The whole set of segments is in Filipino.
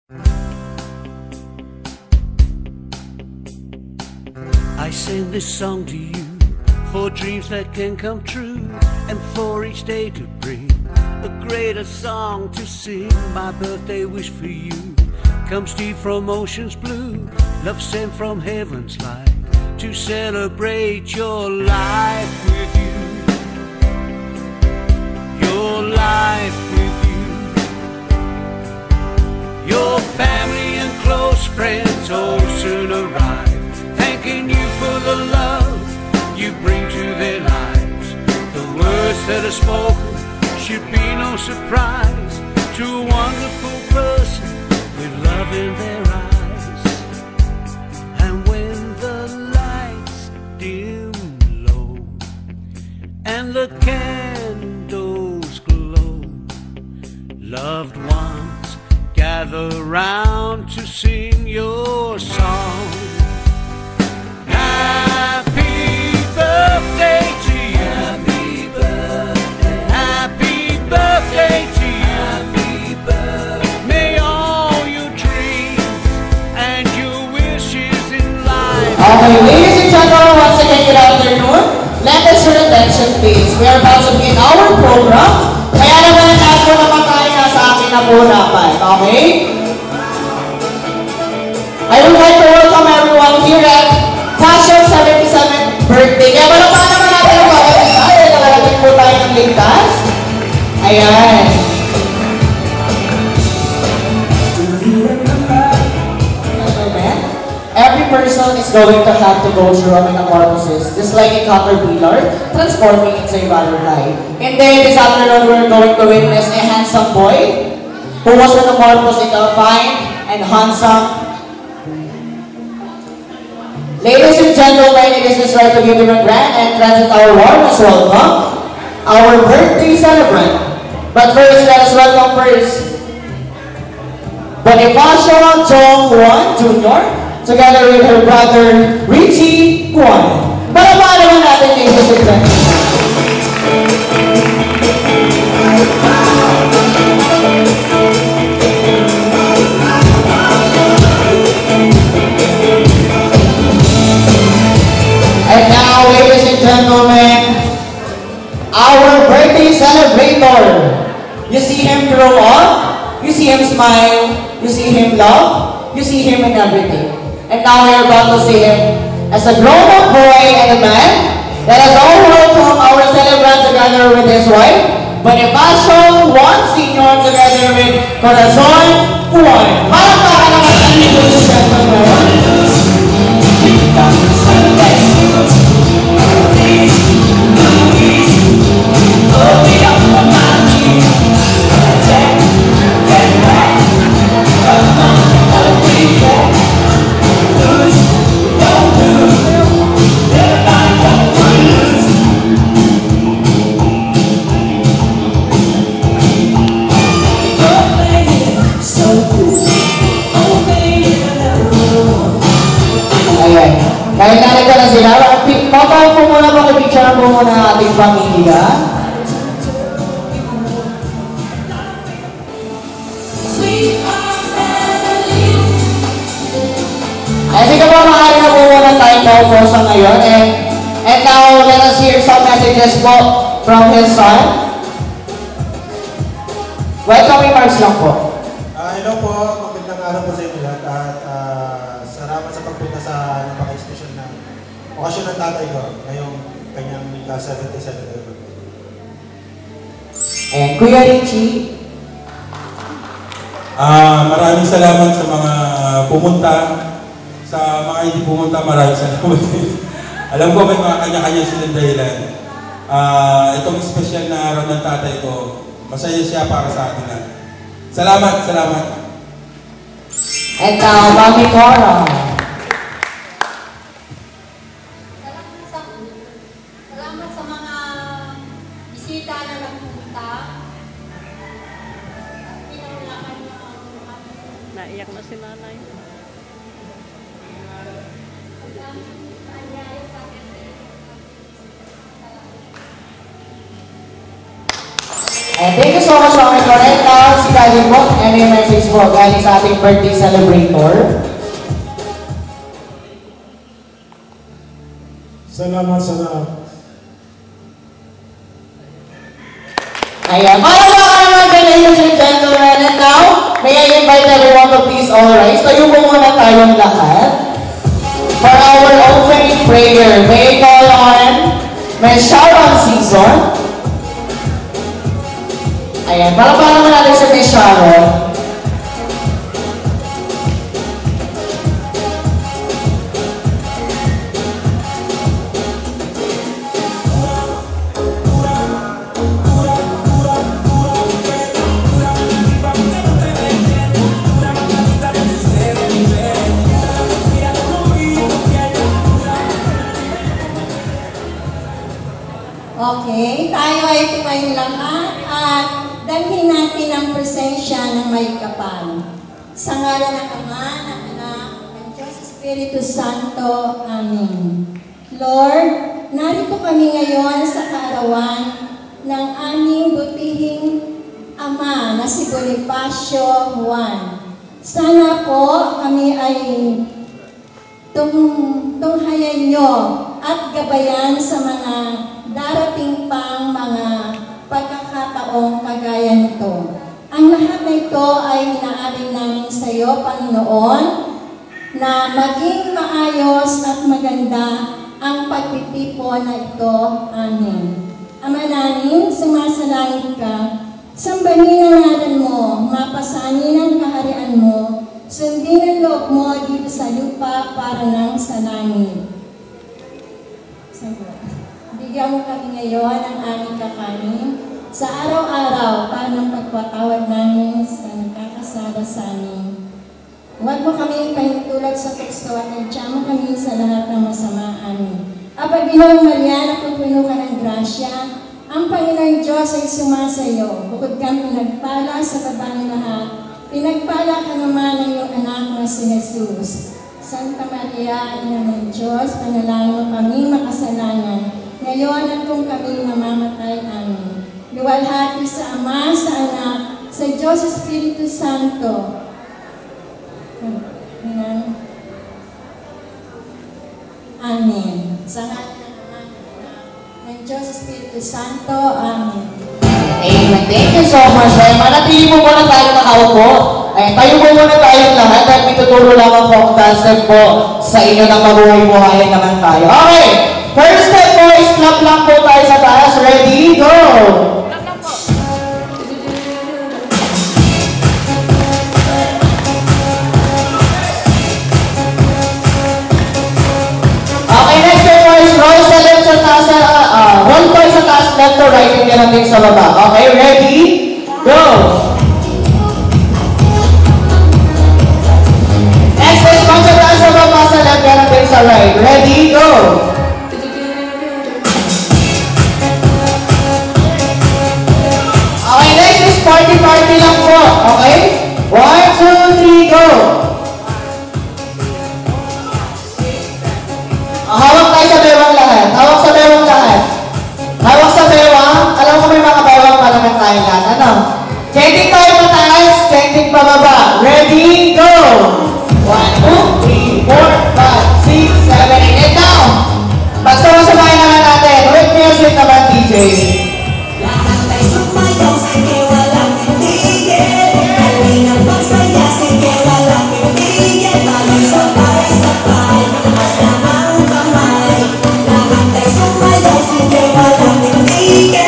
I sing this song to you for dreams that can come true, and for each day to bring a greater song to sing. My birthday wish for you comes deep from ocean's blue, love sent from heaven's light to celebrate your life with you. Your life with you. Your family and close friends all soon arrive, thanking you for the love you bring to their lives. The words that are spoken should be no surprise to a wonderful person with love in their eyes. And when the lights dim low and the candles glow, loved ones gather round to sing your song. Happy birthday to you. Happy birthday. Happy birthday to you. Happy birthday. May all your dreams and your wishes in life. Okay, ladies and gentlemen, once again, good afternoon. Let us your attention, please. We are about to begin our program. Kaya naman lahat po naman tayo nasa akin na po dapat. Okay? I would like to welcome everyone here at Fashion 77th birthday. Kaya malapaan naman natin ang bawat isa. Dahil nakarating po tayo ng ligtas. Ayan. Every person is going to have to go through a metamorphosis, just like a caterpillar transforming into a butterfly. And then this afternoon, we're going to witness a handsome boy who was metamorphosed into a fine and handsome. Ladies and gentlemen, it is his right to give him a grand entrance at our warmest welcome, our birthday celebrant. But first, let us welcome first Bonifacio Chong-Juan Jr. together with her brother Richie Guan. Palapaan naman natin, ladies and gentlemen. And now, ladies and gentlemen, our birthday celebrator. You see him grow up, you see him smile, you see him love, you see him in everything. And now we are about to see him as a grown-up boy and a man. Let us all welcome our celebrant together with his wife, Bonifacio Juan Sr. together with Corazon Juan. Palakpakan naman sa ladies and gentlemen. Dahil narito na sila, matawag po muna, pakipicture po muna ang ating pamilya. Ay, sige po, maaari na po muna tayong paupo sa ngayon. And now, let us hear some messages po from his son. Welcome remarks lang po. Hello po, magandang araw po sa inyo lahat at salamat sa pagpunta sa napaka-special na okasyon ng tatay ko ngayong kanyang 77th birthday. And Kuya Richie. Maraming salamat sa mga pumunta. Sa mga hindi pumunta, maraming salamat. Alam ko may mga kanya-kanya silang dahilan. Itong special na araw ng tatay ko, masaya siya para sa atin na. Salamat, salamat. And now, Mami Cora. Salamat sa mga bisita na nagpunta. Naiyak na si nanay. And thank you so much, Mami Cora. And now, si Daddy po, any message po galing sa ating birthday celebrator? Salamat sa lahat. Ayan. Palalakan naman dyan, ladies and gentlemen. And now, may I invite everyone to please all rise. Tayo po muna tayong lahat for our opening prayer. May I call on Ms. Sharon Season. Ayan. Palalakan naman natin sa Ms. Sharon. Okay, tayo ay tumayo lahat at dalhin natin ang presensya ng may kapal. Sa ngalan ng Ama, ng Anak, ng Diyos Espiritu Santo. Amen. Lord, narito kami ngayon sa kaarawan ng aming butihing Ama na si Bonifacio Juan. Sana po kami ay tunghayan nyo at gabayan sa mga darating pang mga pagkakataong kagaya nito. Ang lahat na ito ay hinaaring namin sa iyo, Panginoon, na maging maayos at maganda ang pagtitipon na ito. Amen. Ama namin, sumasalangit ka, sambahin ang ngalan mo, mapasanin ang kaharian mo, sundin ang loob mo dito sa lupa para nang sa langit. Bigyan mo kami ngayon ang aming kakanin sa araw-araw para ng pagpatawad namin sa nakakasala sa amin. Huwag mo kami pahintulad sa teksto at nagtiyan mo kami sa lahat ng masama amin. Aba, Ginoong Maria, napupuno ka ng grasya, ang Panginoong Diyos ay sumasayo. Bukod kang pinagpala sa babaeng lahat, pinagpala ka naman ng iyong anak na si Jesus. Santa Maria, Ina ng Diyos, panalangin mo kami makasalanan, ngayon at kung kami mamamatay. Amen. Luwalhati sa Ama, sa Anak, sa Diyos Espiritu Santo. Amen. Sa ngalan ng Ama, ng Diyos Espiritu Santo. Amen. Amen. Thank you so much. Manatili po muna tayo nakaupo. Tayo po muna tayong lahat at may tuturo lang ang folk dance step po sa inyo ng mabuhay-buhayan naman tayo. Okay! First step po is clap lang po tayo sa taas. Ready? Go! Okay, next step po is roll sa left sa taas. Roll po sa taas, left to right, hindi natin sa baba. Okay, ready? Go! Next is pang sa taas sa baba sa left, natin sa right. Ready? Go! Okay, next is party lang po. Okay? 1, 2, 3, go! Hawak tayo sa bewang lahat. Hawak sa bewang lahat. Hawak sa bewang. Alam ko may mga bewang pala ng tayo lahat. Ano? Kenting tayo mataas, kenting pababa. Ready? Go! 1, 2, 3, 4, 5, 6, 7, 8, and down! Pagsama-samahin naman natin. With music naman, DJ. Lahat ay sumayaw, sige walang titigil. Kalingang magsaya, sige walang titigil. Sabay-sabay, taas lang ang kamay. Lahat ay sumayaw, sige walang titigil.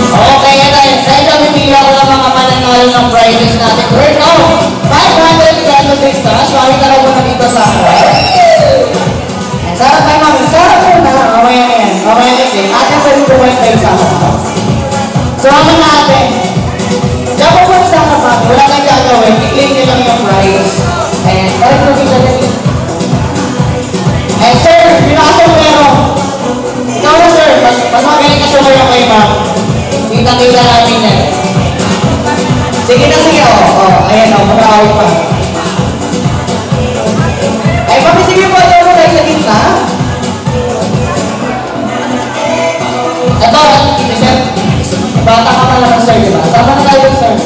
Okay, guys. Dahil kami bigla ko lang mga mananalo ng prizes natin. We're now 500 pesos stars. Makita na po na dito sa akin. Sarap tayo namin. Sarap po na. Okay na yan. Okay na yan. Atin pa rin po tayo sa akin. So, ano natin? Ayan o, mag-away pa. Ay, papisige po ito mo tayo sa gitna. Ito, sir. Bata ka pala ng sir, diba? Sama na tayo, sir.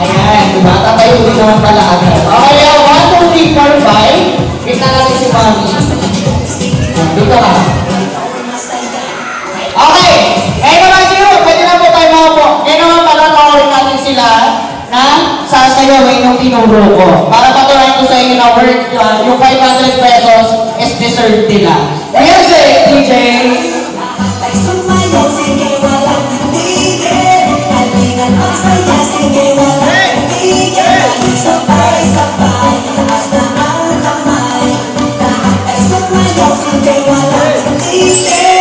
Ayan, bata tayo, hindi naman pala agad. Okay, 1, 2, 3, 4, 5. Gitna natin si Mami. Dito ka. Okay, ngayon naman siguro, pwede na po tayo maupo. Ngayon naman pala natin sila na sasayawin yung tinuro ko. Para patuloy ko sa inyo na yung 500 pesos is deserved nila. Music, DJ! Nakatay sumayaw, sige walang tigil. Kalingan magsaya, sige walang tigil. Sabay-sabay, taas na ang kamay. Nakatay sumayaw, sige walang tigil.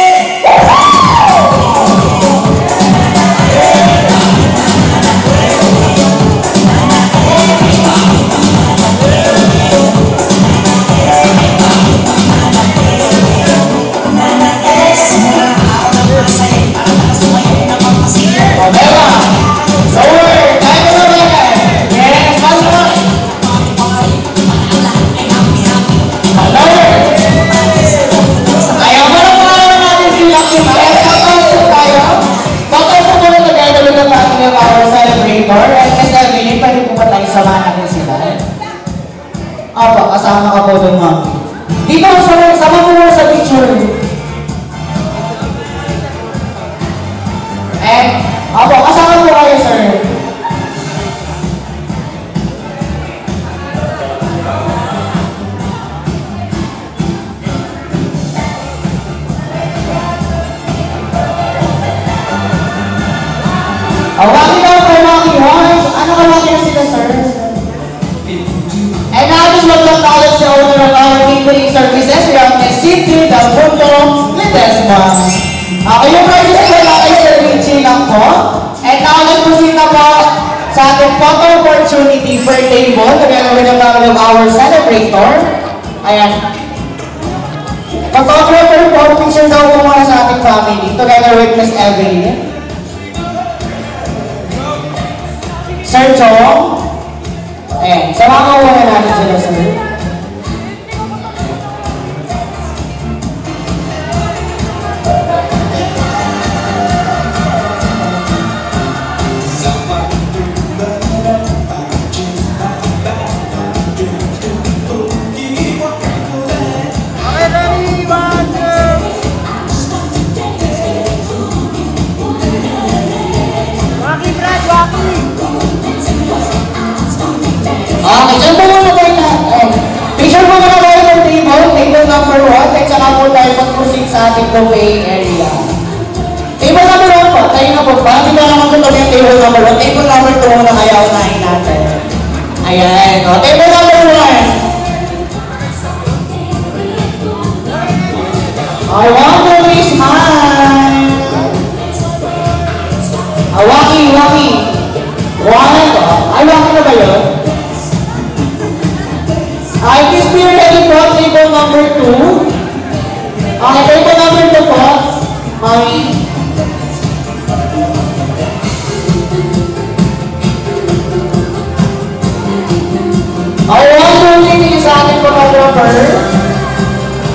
Opo, kasama ka po doon, ma'am. Dito, sama mo muna sa picture. Opo, kasama po kayo, sir. Waki daw po, Waki. Ano ka Waki na sila, sir? And now, I just want to acknowledge the owner of our catering services. We have Miss Cindy, the Punto, Ledesma. Yung prices po natin sa Richie lang po. And now, let's proceed na po sa ating photo opportunity per table together with the family of our celebrator. Ayan. Photographer po, picture daw po muna sa ating family together with Miss Evelyn. Sir Chong. Ayan, samahan muna natin sila, sir. Okay, dyan po muna tayo na. Picture po muna tayo ng table number 1, at saka po tayo mag-proceed sa ating buffet area. Table number 1 po, tayo na po ba? Hindi ba naman tutuloy yung table number 1? Table number 2 muna kaya unahin natin. Ayan, o. Table number 1. I want to raise mine. Waki. Ay, Waki na ba yun? I guess we are ready for table number 2. Okay, table number 2 po. Mami. I want to tingin sa ating photographer.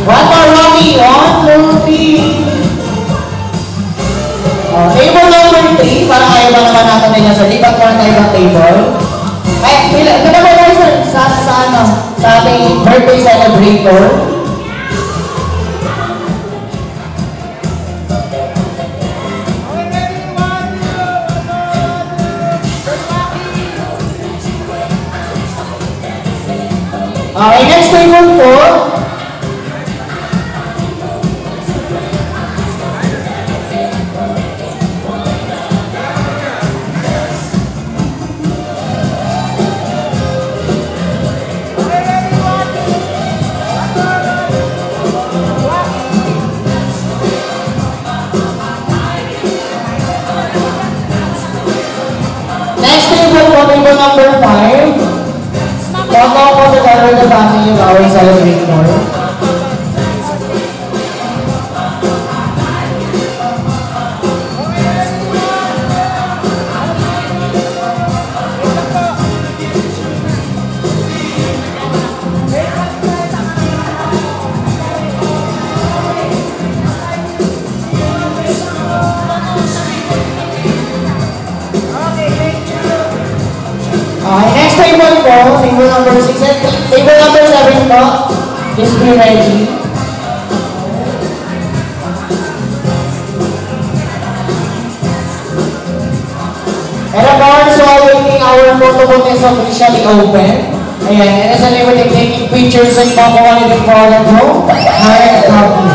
One more, Rocky. 1, 2, 3. Table number 3. Para kaya ba naman natin din yan, sir? Lipat mo na tayo ng table. Ay, ito na po tayo, sir. Sa ating birthday celebrator. Okay, next table po. Table number 5. Welcome po sa the family of our celebrator. Okay, next table po, table number 6, table number 7 po. Just be ready. And of course, while waiting, our photo booth is officially open. Ayan, and as a name, we're taking pictures and makuha nito po na po. Hard copy.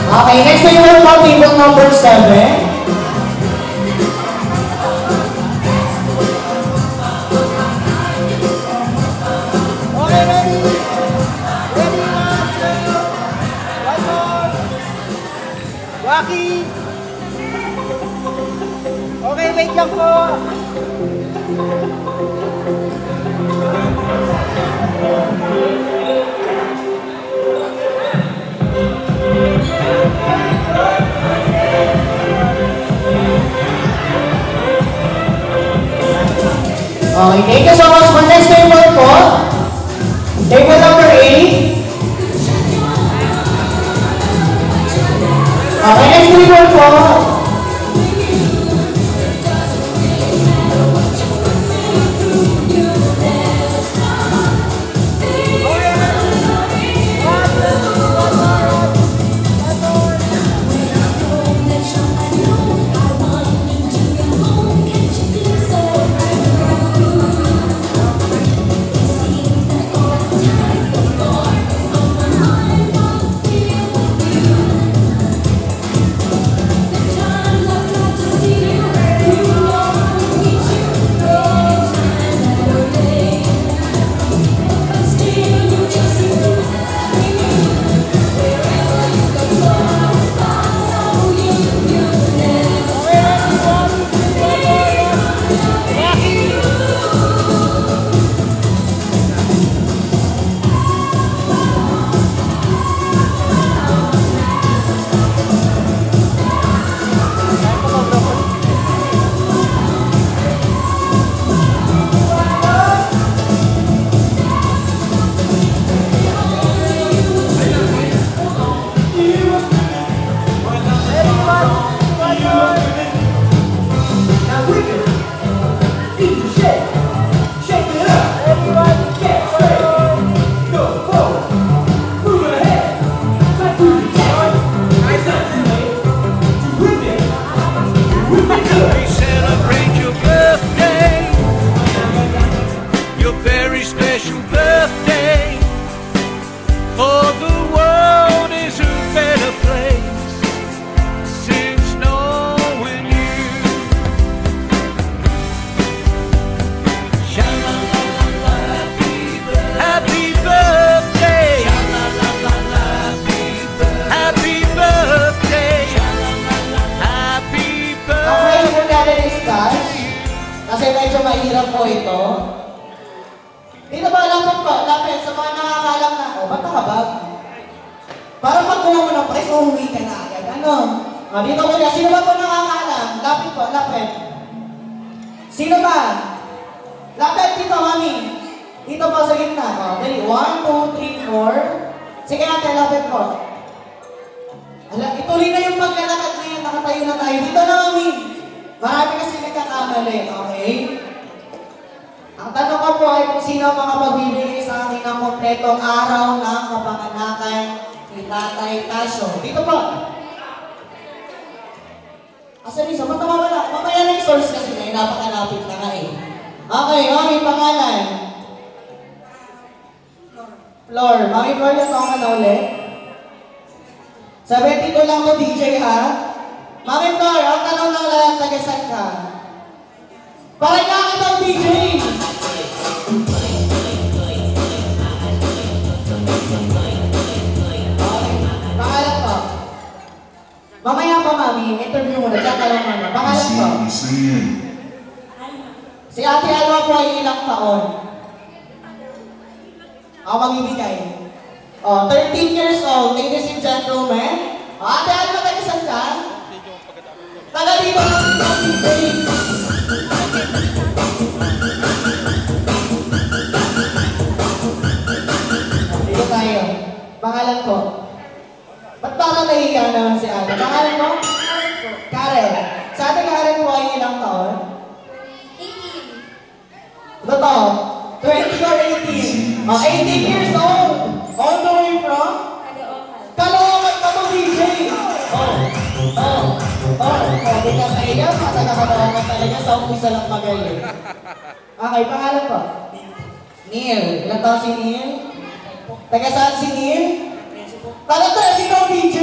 Okay, next table po, table number 7. Waki! Okay, wait lang po. Okay, thank you so much for next table po. Table number 8. Okay, next table po. Kasi medyo mahirap po ito. Dito ba, lapit po, lapit sa mga nakakalam na, ba't nakabag? Para magkuha mo ng press, umuwi ka na agad. Ano? Dito po yan, sino ba po nakakalam? Lapit po, lapit. Sino ba? Lapit dito, mami. Dito po sa gitna. Dali, 1, 2, 3, 4. Sige natin, lapit po. Ituloy na yung paglalakad na yan, nakatayo na tayo. Dito na, mami. Marami kasi nagkakamali, okay? Ang tanong ko po ay kung sino makapagbibigay sa akin ng kompletong araw ng kapanganakan ni Tatay Tasyo. Dito po. Asa Lisa, ba't nawawala? Mamaya na yung source kasi na, napakalapit na nga eh. Okay, mami, pangalan. Flor. Mami Flor, yung song ka na ulit. 72 lang to DJ ha. Mami Flor, ang tanong lang lang, taga-saan ka? Parang nakakita ang DJ! Pangalan po. Mamaya pa, mami. Interview muna. Diyan ka lang, mama. Pangalan po. Si Ate Alma po ay ilang taon? Ako magbibigay. 13 years old, ladies and gentlemen. Ate Alma, taga-saan ka? Taga dito lang si Tony Babe. Dito tayo. Pangalan ko. Ba't parang nahihiya naman si Ate? Pangalan mo? Karen. Sa Ate Karen mo ay ilang taon? 18. Totoo? 20 or 18? Oh, 18 years old! All the way from? Caloocan ka mo, DJ! Di ka naiyak, mataga-Caloocan talaga, sa umpisa lang magaling. Okay, pangalan ko? Neil. Ilang taon si Neil? Taga saan si Neil? Taga-tres ikaw, DJ!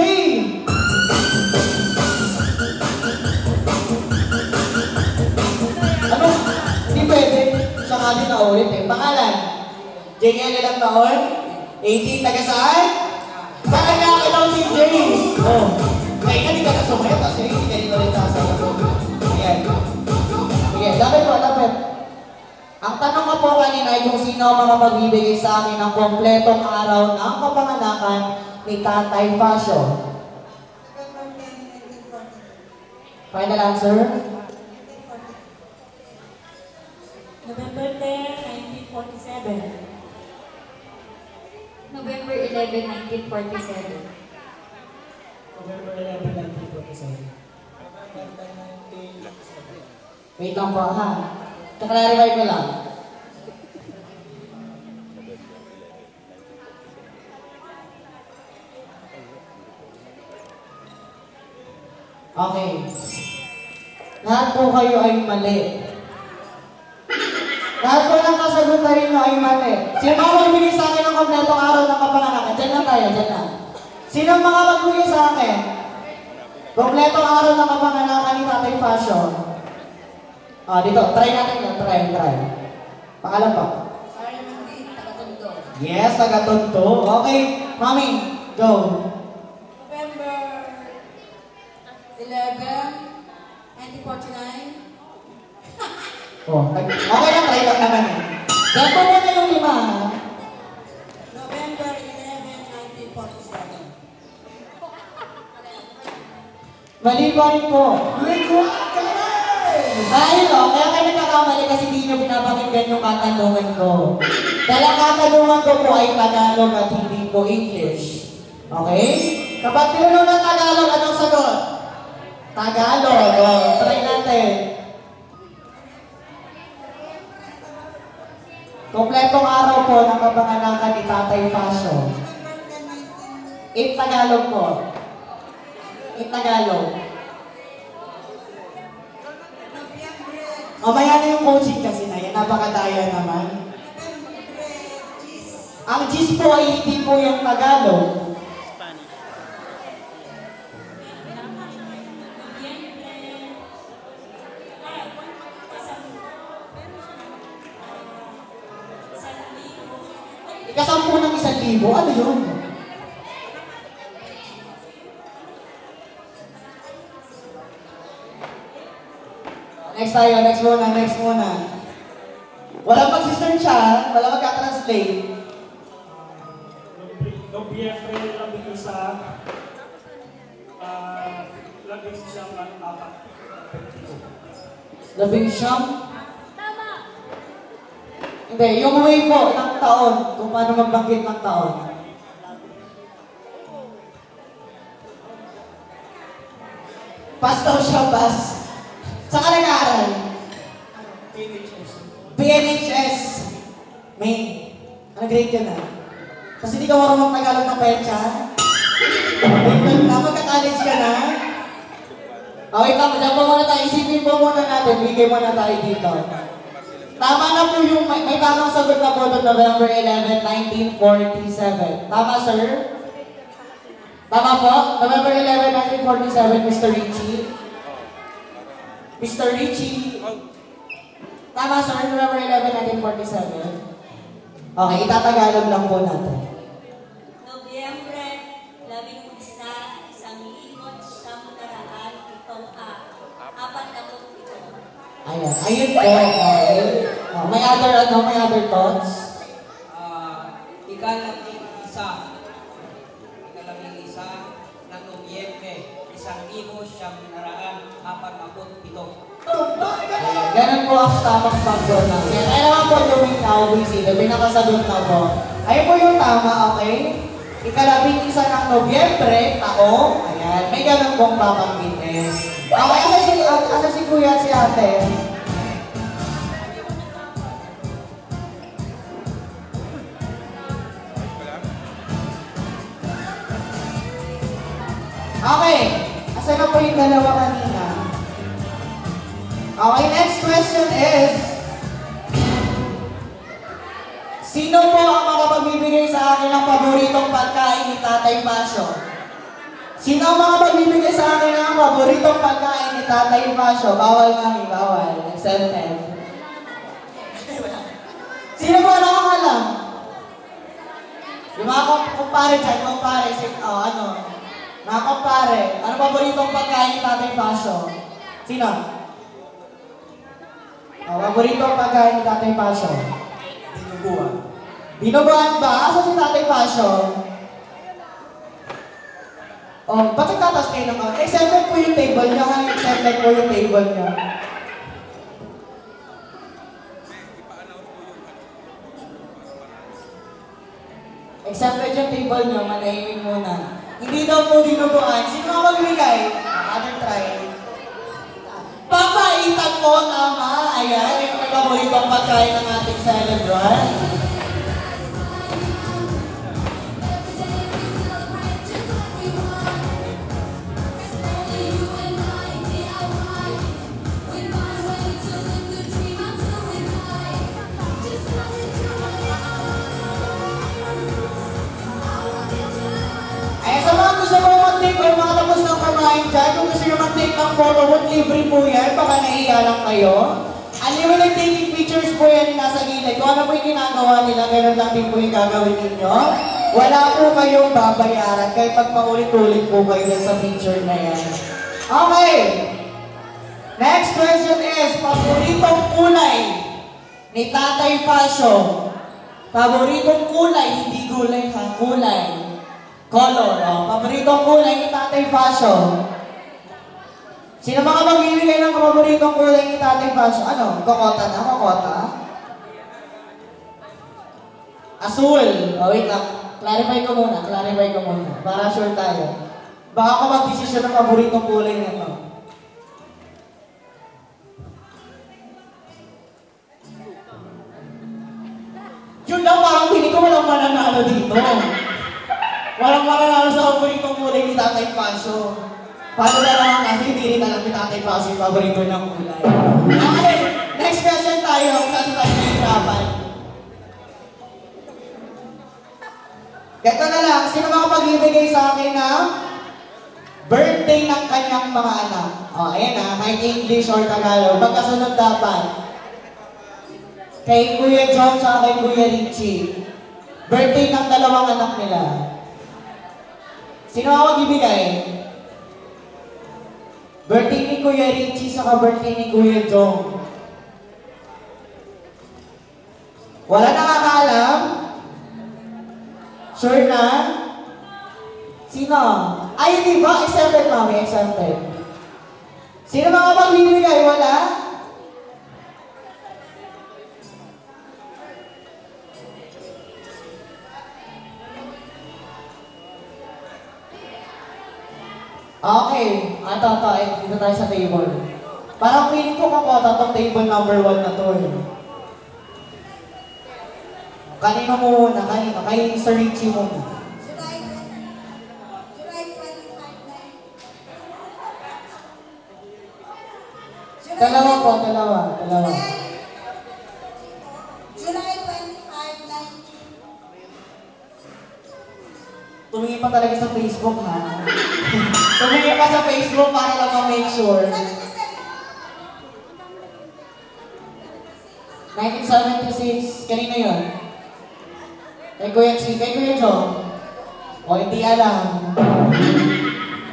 Ano? Hindi pwede. Siya nga din na ulit eh. Pangalan? JL ilang taon? 18, taga saan? Parang nakakitaw si DJ. Oh. Kaya nga di ka nasumaya, kasi hindi ka rin ulit sasagot. Ayan. Sige, lapit po, lapit. Ang tanong ko po kanina ay kung sino ang mga pagbibigay sa akin ng kompletong araw ng kapanganakan ni Tatay Fashion. Final answer? November 10, 1947. November 11, 1947. November 11, 1947. Wait lang po ha. Kaklarify ko lang. Okay. Lahat po kayo ay mali. Lahat po ng kasagutan nyo ay mali. Sino mga magbigay sa akin ng kompletong araw ng kapanganakan? Diyan lang tayo, diyan lang. Sino mga magbigay sa akin? Kompletong araw ng kapanganakan ni Tatay Fashion. Dito, try natin yan. Try. Pangalan pa? Taga-Tondo. Yes, taga-Tondo. Okay, Mami, go. November 11, 1949. Okay lang, try lang naman eh. Ganto mo na yung 5. November 11, 1947. Mali pa rin po. Dahil kaya kayo nagkakamali kasi hindi nyo pinapakinggan yung katanungan ko. Dahil ang katanungan ko po ay Tagalog at hindi po English. Okay? Kapag tinanong ng Tagalog, anong sagot? Tagalog. Try natin. Kompletong araw po ng kapanganakan ni Tatay Fashion. 8 Tagalog po. 8 Tagalog. Mamaya na yung coaching kasi na yan. Napakadaya naman. Ang GIS po ay hindi po yung Tagalog. Ikasampu ng 1,000. Ano yun? Next muna. Walang mag-sister siya, walang magka-translate. Nobyembre, 11, 11 siyam? Hindi, yung way po ng taon, kung paano magbanggit ng taon. Pass daw siya, pass. Saan ka nag-aaral? PNHS. May, ano grade ka na? Kasi di ka marunong Tagalog ng pecha. Wait lang, magka-college ka na? Wait lang, dyan po muna tayo. Isipin po muna natin, bigay muna tayo dito. Tama na po yung, may tamang sagot na po doon, November 11, 1947. Tama, sir? Tama po? November 11, 1947, Mr. Richie. Mr. Richie. Tama, sir? November 11, 1947. Okay, itatagalog lang po natin. Nobyembre 11, 1947. Ayun po. Okay. May other thoughts? Ikalabing isa ng Nobyembre, 1947. Ganun po ang tamang pag-pronounce. Kailangan po lumitaw, busy. May nakasagot na po. Ayun po yung tama, okay? Ika-11 ng Nobyembre, taong. Ayan, may ganun pong papanggitin. Okay, asa si kuya at si ate? Okay, asa na po yung dalawa kanina? Okay, next question is, sino po ang makapagbibigay sa akin ng paboritong pagkain ni Tatay Pasio? Sino ang makapagbibigay sa akin ng paboritong pagkain ni Tatay Pasio? Bawal kami, bawal. Exempted. Sino po nakakalam? Yung mga kumpare dyan, kumpare, mga kumpare, ano paboritong pagkain ni Tatay Pasio? Sino? Paboritong pagkain ni Tatay Pasio? Dinuguan. Dinuguan ba? Asa si Tatay Pasio? Bakit tatas kayo ng account? Exempted po yung table niya, ha? Exempted po yung table niya. Exempted yung table niyo, manahimik muna. Hindi daw po dinuguan. Sino ang magbigay? Other try. Papaitan po, tama. Ayan, yung may paboritong pagkain ng ating celebrant. Gusto mo mag-take or mga tapos ng kumain dyan, kung gusto nyo mag-take ng photo booth, libre po yan, baka nahiya lang kayo. Unlimited taking pictures po yan nasa gilid. Kung ano po yung ginagawa nila, gano'n lang din po yung gagawin ninyo. Wala po kayong babayaran, kahit magpaulit-ulit po kayo sa picture na yan. Okay! Next question is, paboritong kulay ni Tatay Pasio. Paboritong kulay, hindi gulay ha, kulay. Color, paboritong kulay ni Tatay Pasio. Sino mga magbibigay ng paboritong kulay ni Tatay Pasio? Ano? Kokota na? Kokota? Asul. Wait lang. Clarify ko muna. Para sure tayo. Baka ako mag-desisyon ng paboritong kulay nito. Yun lang, parang pili ko walang mananalo dito. Walang mananalo sa paboritong kulay ni Tatay Pasio. Paano na lang kasi hindi rin alam ni Tatay Pasio yung paborito ng kulay. Okay, next question tayo. Saan tayo nahihirapan? Ganito na lang, sino makapagbibigay sa akin ng birthday ng kanyang mga anak? Ayan kahit English or Tagalog. Magkasunod dapat. Kay Kuya John sa kay Kuya Richie. Birthday ng dalawang anak nila. Sino ako magbibigay? Birthday ni Kuya Richie saka birthday ni Kuya Jong. Wala nakakaalam? Sure na? Sino? Ay, di ba? Exempted, mami. Exempted. Sino mga magbibigay? Wala? Okay, dito tayo sa table. Parang feeling ko kakota itong table number 1 na to. Kanino muna? Kanino? Kay Sir Richie muna. July 25, Dalawa po, dalawa. July 25, 19. Tumingin pa talaga sa Facebook, ha? Tumingin pa sa Facebook para lang ma-make sure. 1976, kanino yun? Kay Kuya Chi, kay Kuya Jong? O, hindi alam.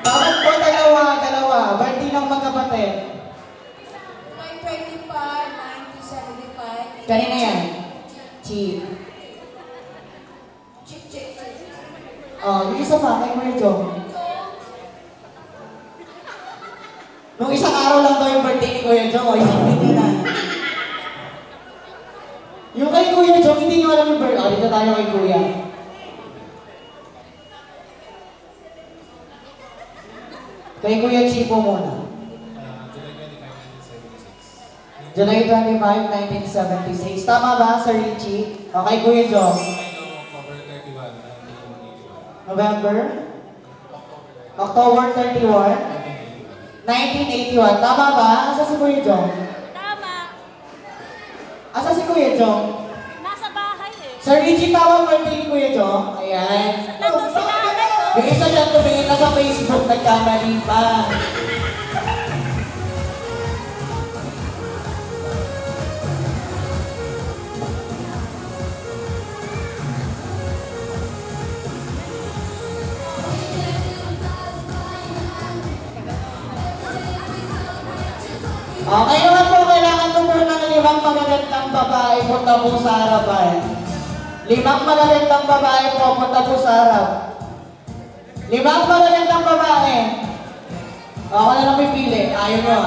Bakit po dalawa? Birthday ng magkapatid. July 25, 1975. Kanina yan? Chi. Chick. Yung isa pa, kay Kuya Jong. Nung isang araw lang daw yung birthday ni Kuya Jong, isipin niyo na. tayo kay Kuya. Kay Kuya Chipo muna. July 25, 1976. Tama ba, Sir Richie? Okay, Kuya Jong. November? October 31? 1981. Tama ba? Asa si Kuya Jong? Tama. Asa si Kuya Jong? Nasa bahay eh. Sir Richie, tama birthday ni Kuya Jong? Ayan. Nandun si nanay oh. Yung isa dyan tumingin na sa Facebook, nagkamali pa. Okay naman po, kailangan ko po ng 5 magagandang babae punta po sa harapan. 5 magagandang babae po punta po sa harap. 5 magagandang babae. Ako na lang pipili. Ayaw nyo.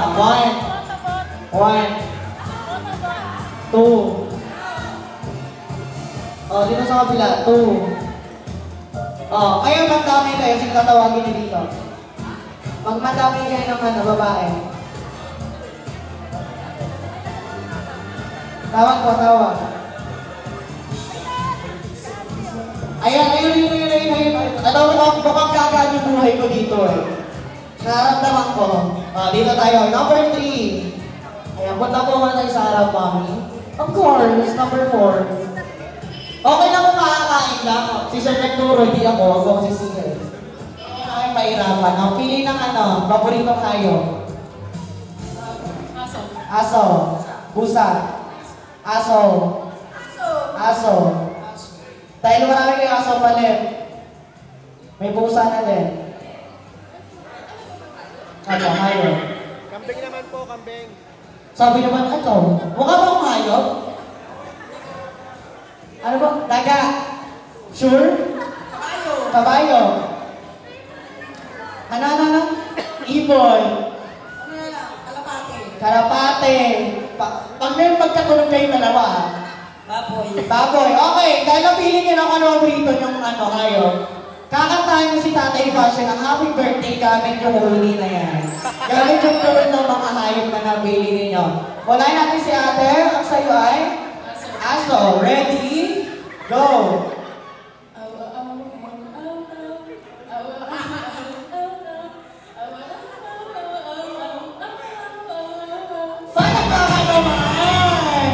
1. 2. Dito sa kabila. 2. Kayo magdami kayo. Sino tatawagin nyo dito? Magmadami kayo ng babae. Tawag po, tawag. Ayun. Alam mo, mukhang gagaan yung buhay ko dito eh. Nararamdaman ko. Dito tayo. Number 3. Ayan, punta po muna tayo sa harap, mami. Of course, number 4. Okay na kung makakain lang. Si Sir nagturo, hindi ako. Ako kasi singer. Okay na kayo mahirapan. Pili ng paborito kayo. Aso. Busa. Aso. Dahil marami kayo aso palit. May pusa na din. Hayop. Kambing naman po, kambing. Sabi naman, ito, mukha ba akong hayop? Ano ba? Daga? Sure? Kabayo. Ano? Ibon. Kalapate. Pag may magkatulog kayo dalawa. Baboy. Okay, dahil napili niyo na kung ano ang paborito niyong hayop. Kakantahan niyo si Tatay Fashion ang happy birthday gamit yung huli na yan. Gamit yung tulad ng mga hayop na nabili ninyo. Walain natin si ate. Ang sayo ay? Aso. Ready? Go! Palakpakan naman!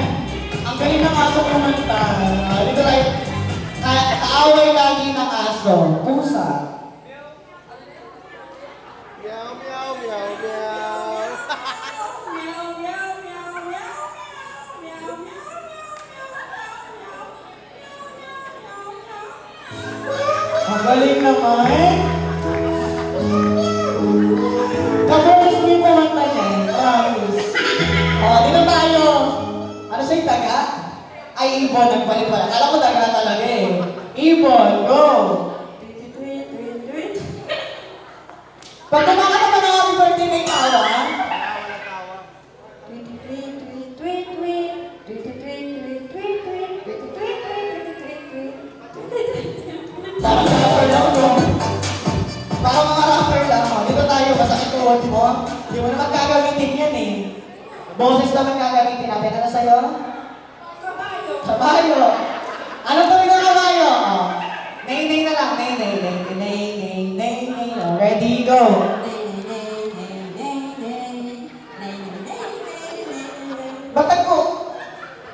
Ang galing ng aso kumanta. Dito tayo. Kaaway lagi ng aso. Pusa. Meow, meow, meow, meow. Ang galing naman. Kapag mo yung kumanta niya. Promise. Dito tayo. Ano sa'yo, daga? Ay, ibon. Nagbalik pala. Alam ko daga talaga eh. Ibon, go! Pag kumaka naman ang happy birthday, may tawa. Parang mga rapper lang, no? Parang mga rapper lang, no? Dito tayo, masakit tuhod mo. Hindi mo naman gagamitin yan eh. Boses naman gagamitin natin. Ano sa'yo? Kabayo. Ano to yung kabayo? Nay na lang. Nay. Ready, go. Batag ko.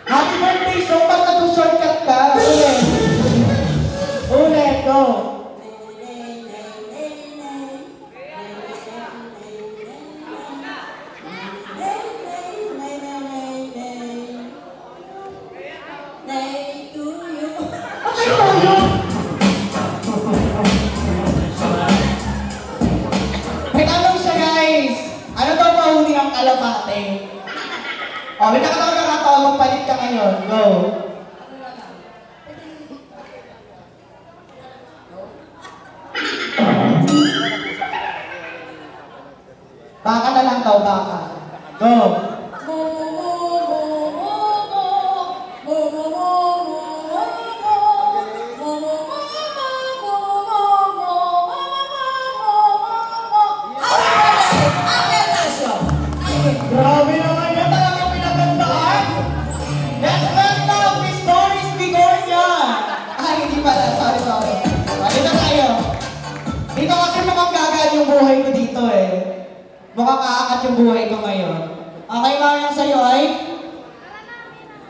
Happy birthday, so pag nag-shortcut ka, ulit, go. May tanong siya, guys. Ano daw mahuli ang kalapate? May nakatawag magpalit ka ngayon. Go. Baka na lang daw, baka. Go. buhay ko ngayon. Okay, Mami, ang sa'yo ay?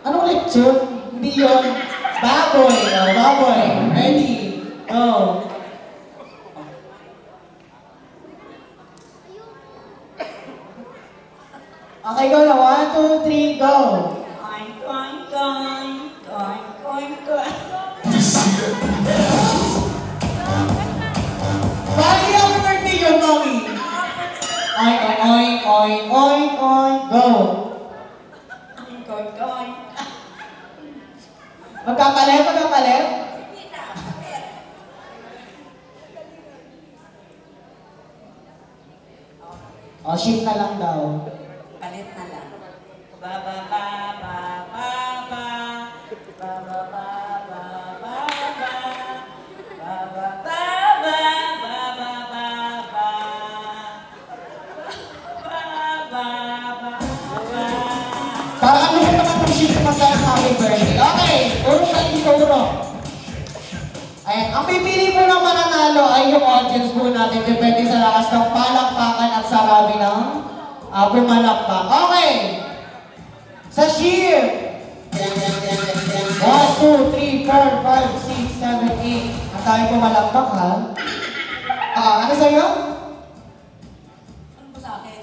Anong lechon? Hindi yun. Baboy. Oh, baboy. Ready? Go. Okay, go na. 1, 2, 3, go. Oink, oink, oink, oink, oink, oink. Bali, happy birthday yun, Mami. Oink, oink, oink, oink, oink, go. Oink, oink, oink. Magkakalit, magkakalit. O, shift na lang daw. Palit na lang. Ba, ba, ba, ba, ba, ba. Ba, ba, ba, ba, ba, ba. Ba, ba, ba, ba, ba, ba, ba, ba. Ba, ba, ba, ba. Para ano mo naman itong shift magkakalit sa happy birthday. Okay, urong na ituro. Ayan, ang pipili po ng mananalo ay yung audience po natin. Depende sa lakas ng palakpakan at sarami ng pumalakpak. Okay! Sa shift! 1, 2, 3, 4, 5, 6, 7, 8. Ang tayo pumalakpak, ha? Ano sa'yo? Ano po sa akin?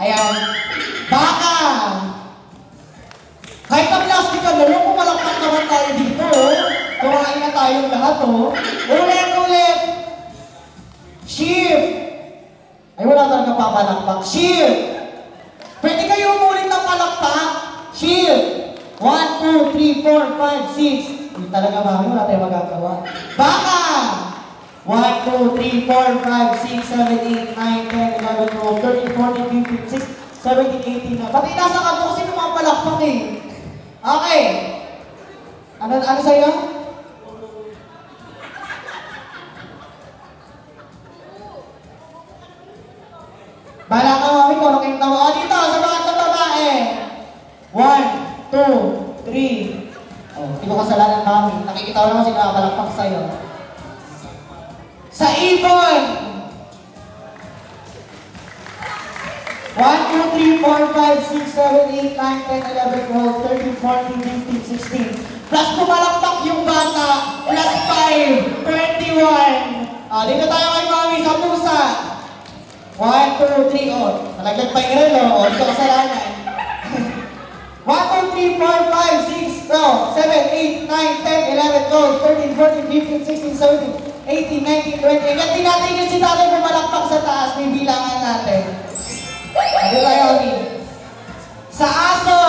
Ayan. Baka! Kahit ang plastic ka naman, pumalakpak naman tayo dito, oh. Kumain na tayong lahat, oh. Ulit! Shift! Ay, wala talaga papalakpak. Shift! Pwede kayo umulit ng palakpak. Shift! 1, 2, 3, 4, 5, 6. Hindi talaga, Mami, wala tayong magagawa. Baka! 1, 2, 3, 4, 5, 6, 7, 8, 9, 10, 11, 12, 13, 14, 15, 16, 17, 18 na. Pati nasa kanto kasi may mga palakpak eh. Okay. Ano sa'yo? Bala ka, Mami, kung ano kayong tawa. Dito, sa mga babae. 1, 2, 3. Oh, hindi ko kasalanan, Mami. Nakikita ko naman sila nakapalakpak sa'yo. Sa ibon! 1, 2, 3, 4, 5, 6, 7, 8, 9, 10, 11, 12, 13, 14, 15, 16. Plus pumalakpak yung bata. Plus 5, 21. Dito tayo kay Mami sa pusa. 1, 2, 3, oh. Nalaglag pa yung relo, oh. Dito kasalanan. 1, 2, 3, 4, 5, 6, 7, 8, 9, 10, 11, 12, 13, 14, 15, 16, 17, 18, 19, 20. Ingat din natin yung si tatay pumalakpak sa taas. May bilangan natin. Dito tayo, Mami. Sa aso.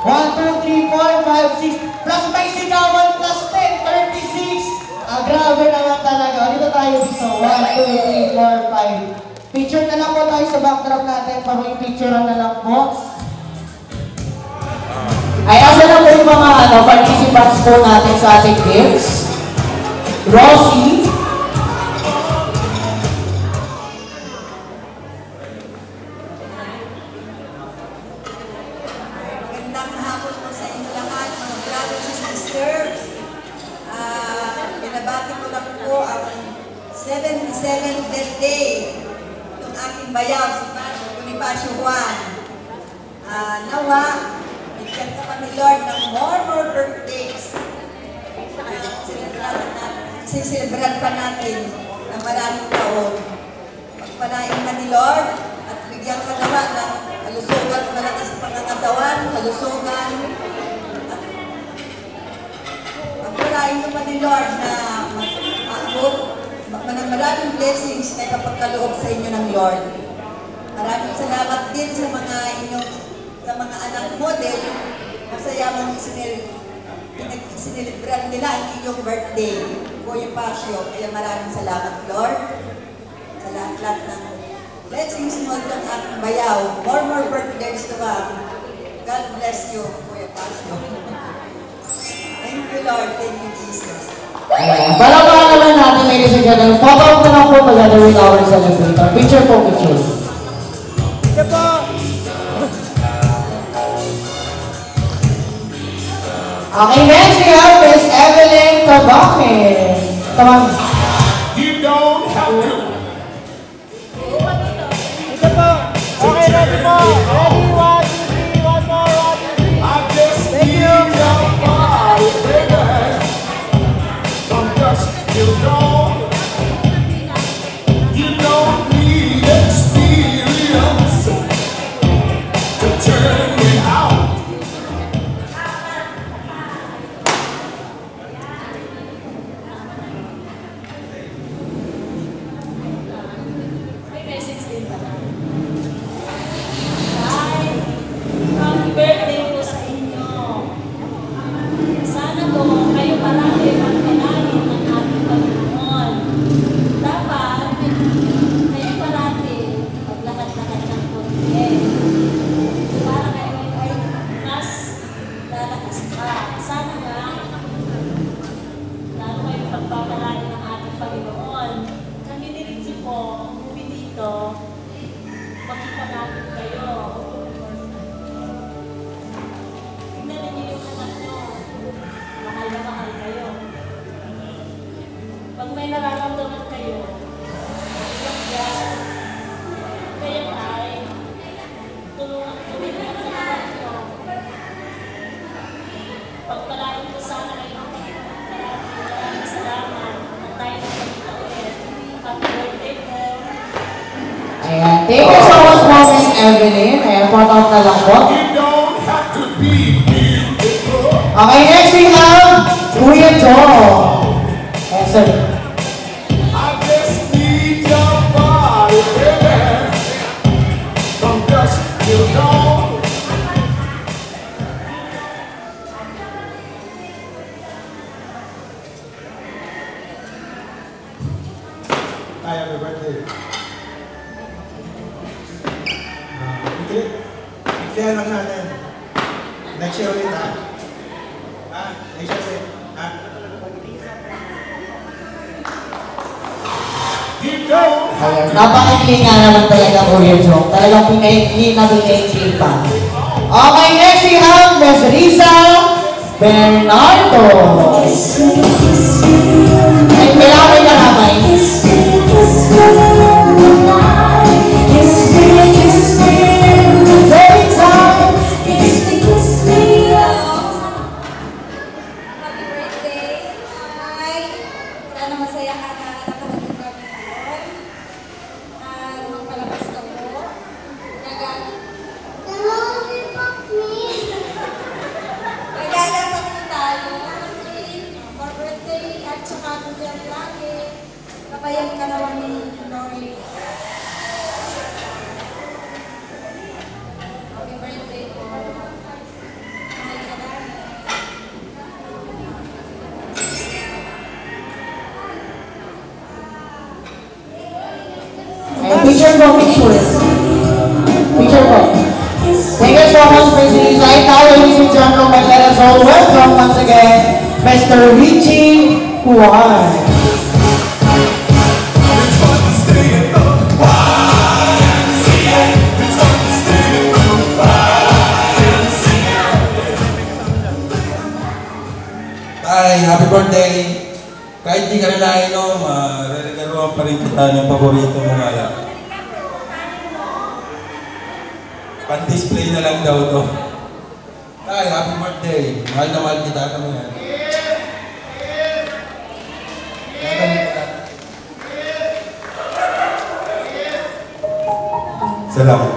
1, 2, 3, 4, 5, 6. Plus may sigawan, plus 10, 36. Grabe naman talaga. Dito tayo dito. 1, 2, 3, 4, 5. Picture na lang po tayo sa backdrop natin. Parang picture na lang po. Ay, asa na po yung mga participants po natin sa ating games. Rosie. Magandang hapon po sa inyo lahat, mga brothers and sisters. Binabati ko lang po ang 77th birthday ng aking bayaw, si Bonifacio Juan. Nawa, bigyan ka pa ni Lord ng more birthdays. Siselebrate pa natin ng maraming taon. Pagpalain ka ni Lord at bigyan ka naman ng kalusugan malakas sa pangangatawan, kalusugan. At pagpalain ka pa ni Lord na maraming blessings na kapagkaloob sa inyo ng Lord. Maraming salamat din sa mga anak mo dahil masaya mong sinilibran nila ang inyong birthday, Bonifacio. Kaya maraming salamat, Lord. Sa lahat ng blessings mo itong aking bayaw. More birthdays to come. God bless you, Bonifacio. Thank you, Lord. Thank you, Jesus. Palamahan naman natin, ladies and gentlemen. Photo up na lang po together with our celebrator. Picture po, picture. Ito po! Okay, next we have Miss Evelyn Tabaque. Come on. You don't have to. May message din pala. Happy birthday po sa inyo. Sana po kayo parati magpalain ng ating Panginoon. Dapat kayo parati maglakad-lakad ng konti. Para kayo ay mas lalakas pa. Sana nga lalo kayo pagpapalain ng ating Panginoon. Kami diretso po, umuwi dito, makita natin kayo. Tingnan niyo yung anak nyo. Mahal na mahal kayo. Pag may nararamdaman kayo, iyak yan. Kaya ay, tulungan ang anak nyo. Pagpalain ko sana kayo ng Panginoon. Maraming salamat. At tayo na magkita ulit. Happy birthday po. Ayan. Thank you so much po, Miss Evelyn. Ayan, photo na lang po. Okay, next we have Kuya Joe. Ayan, sir. Hi, happy birthday. Iklihan lang natin. Next year ulit, ha? Ha? Next year ulit, ha? Ayan, napaka-ikli nga naman talaga, Kuya Joe. Talagang pinaikli na pinaikli pa. Okay, next we have Miss Risa Bernardo. Ay, kailangan ka naman. Happy birthday! Hi! Sana masaya ka na nakapagod kami ngayon. Magpalakas ka po. Nagaya pa rin tayo. For birthday at saka kung lagi. Kapayan ka naman ni Lori. Happy birthday po. Mahal ka namin. Picture po, picture. Picture po. Thank you so much, Miss Risa. And now, ladies and gentlemen, let us all welcome once again, Mr. Richie Juan. Ay, happy birthday! Kahit di ka rin nainom, re-regaluhan pa rin kita ng paborito mong alak. Pan-display na lang daw to. Ay, happy birthday! Mahal na mahal kita ka mo yan. Salamat.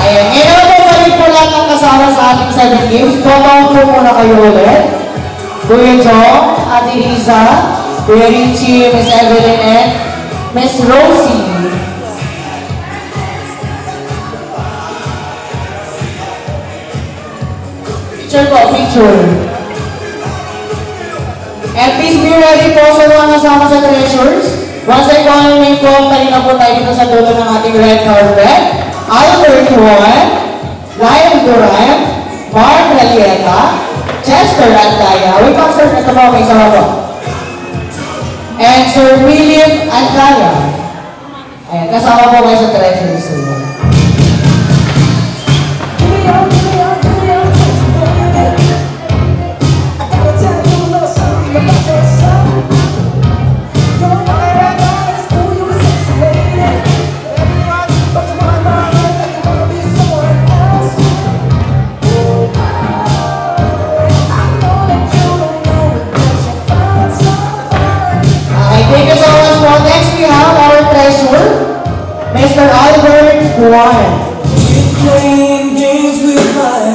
Ayan, ngayon po balik po lahat ng kasama sa ating 7 games. Photo po muna kayo ulit. Kuya Joe, Ate Riza, Kuya Richie, Miss Evelyn, and Miss Rosie. Picture po, picture. And please be ready po sa mga kasama sa treasures. Once I call your name po, kanina po tayo dito sa dulo ng ating red carpet. Albert Juan, Lyle Duran, Mark Ralieta, Chester Antaya. Wait po, sir. Ito po, may sama po. And Sir William Antaya. Ayan, kasama po kayo sa treasures. Juan. Playing games with my heart.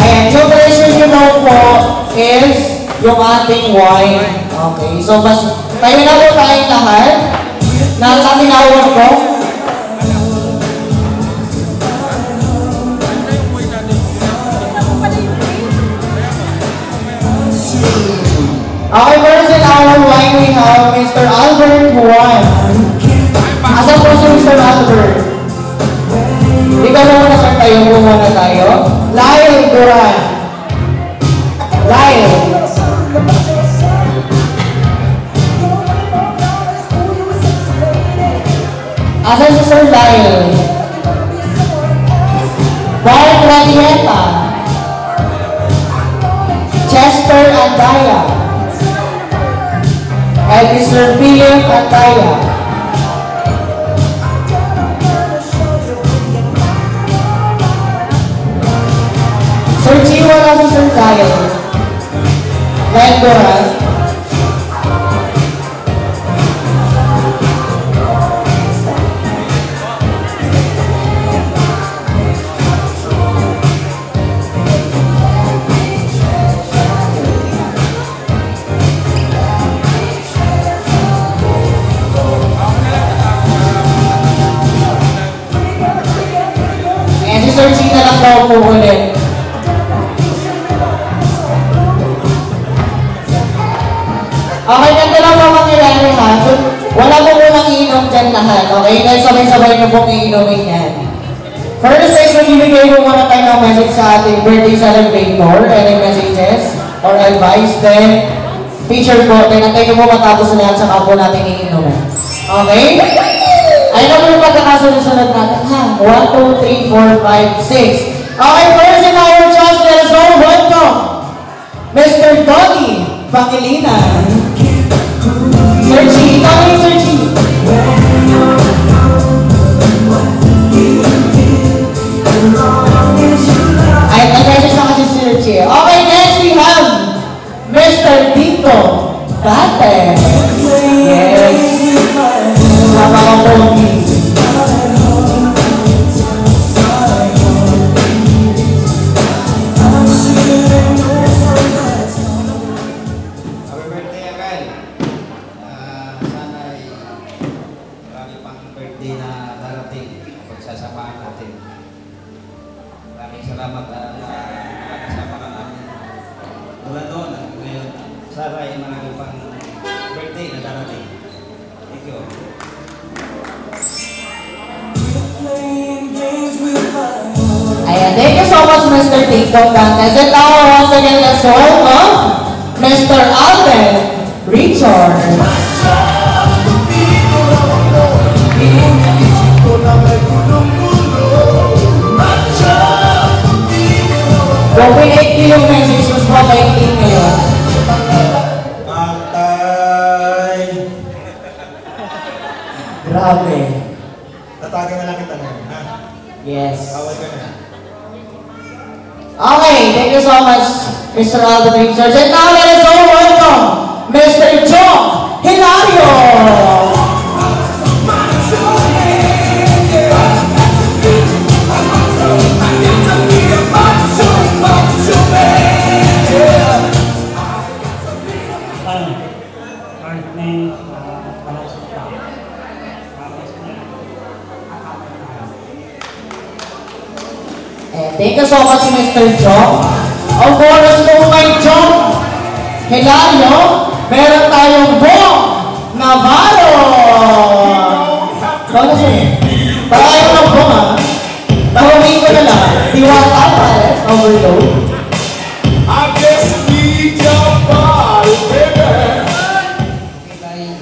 Ayan, yung version you know po is yung ating wine. Okay, so mas tayo na po tayong lahat na katinawag ko. Okay, first in our wine we have Mr. Albert Juan. Asan po si Mr. Albert? Ikaw na muna sir, tayo po muna tayo. Lyle Duran. Lyle. Asan si Sir Lyle? Bart Radieta. Chester Andaya. And Mr. Philip Andaya. Sir G, wala si Sir Lyle. Lyle Duran. Si Sir G na lang daw po ulit. Okay, ganito lang po mangyayari ha. So, wala po munang iinom dyan lahat. Okay, dahil sabay-sabay nyo pong iinumin yan. First is magbibigay po muna tayo ng message sa ating birthday celebrator. Any messages or advice? Then, picture po. Tinantay ko po matapos na yan saka po natin iinumin. Okay? Ayun na po yung pagkakasunod-sunod natin ha. 1, 2, 3, 4, 5, 6. Okay, first in our chance, let us all welcome Mr. Donnie Pangilinan. Sir G, Donnie, Sir G. Ayun, nag-message na kasi Sir G. Okay, next we have Mr. Tito Bate. Yes. Napaka-pogi. Happy birthday again. Sana ay marami pang birthday na darating. Pagsasamahan natin. Maraming salamat sa kasama ka natin. Mula doon at ngayon, sana ay marami pang birthday na darating. Thank you. Ayan, thank you so much, Mr. TikTok Dantes. And now, once again, let's welcome Mr. Alvin Richard. Kung pinake niyo yung message, mas mabaitin ngayon. Antay! Grabe. Tatagay na lang kita ngayon, ha? Yes. Away ka na. Okay, thank you so much, Mr. Alvin Richard. And now, let us all welcome Mr. John Hilario. Thank you so much, Mr. John. Of course, kung kay John Hilario, meron tayong Bong Navarro. Ano siya? Tayo ng Bong, ha? Tawagin ko na lang. Diwata pa, overload. I just need your body, baby. Okay, dahil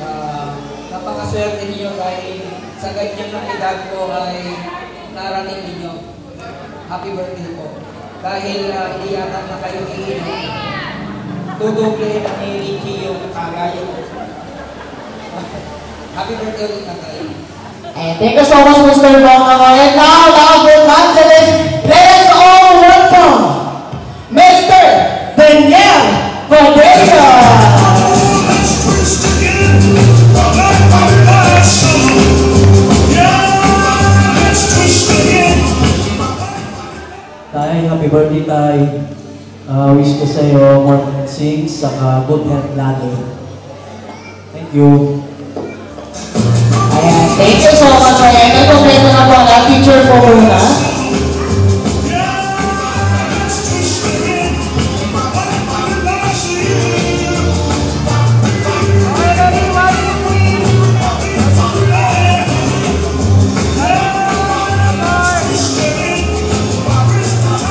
napakaswerte ninyo dahil sa ganyan ng edad ko ay narating ninyo. Happy birthday po. Dahil hindi yata na kayo iinom, tutuble na ni Ricky yung kagayo. Happy birthday ulit na tayo. Thank you so much, Mr. Bong. And now, last but not least, let us all welcome Mr. Tay, wish ko sa'yo more blessings, saka good health lagi. Thank you. Ayan, thank you so much. Ayan, nagkompleto na po na teacher po muna.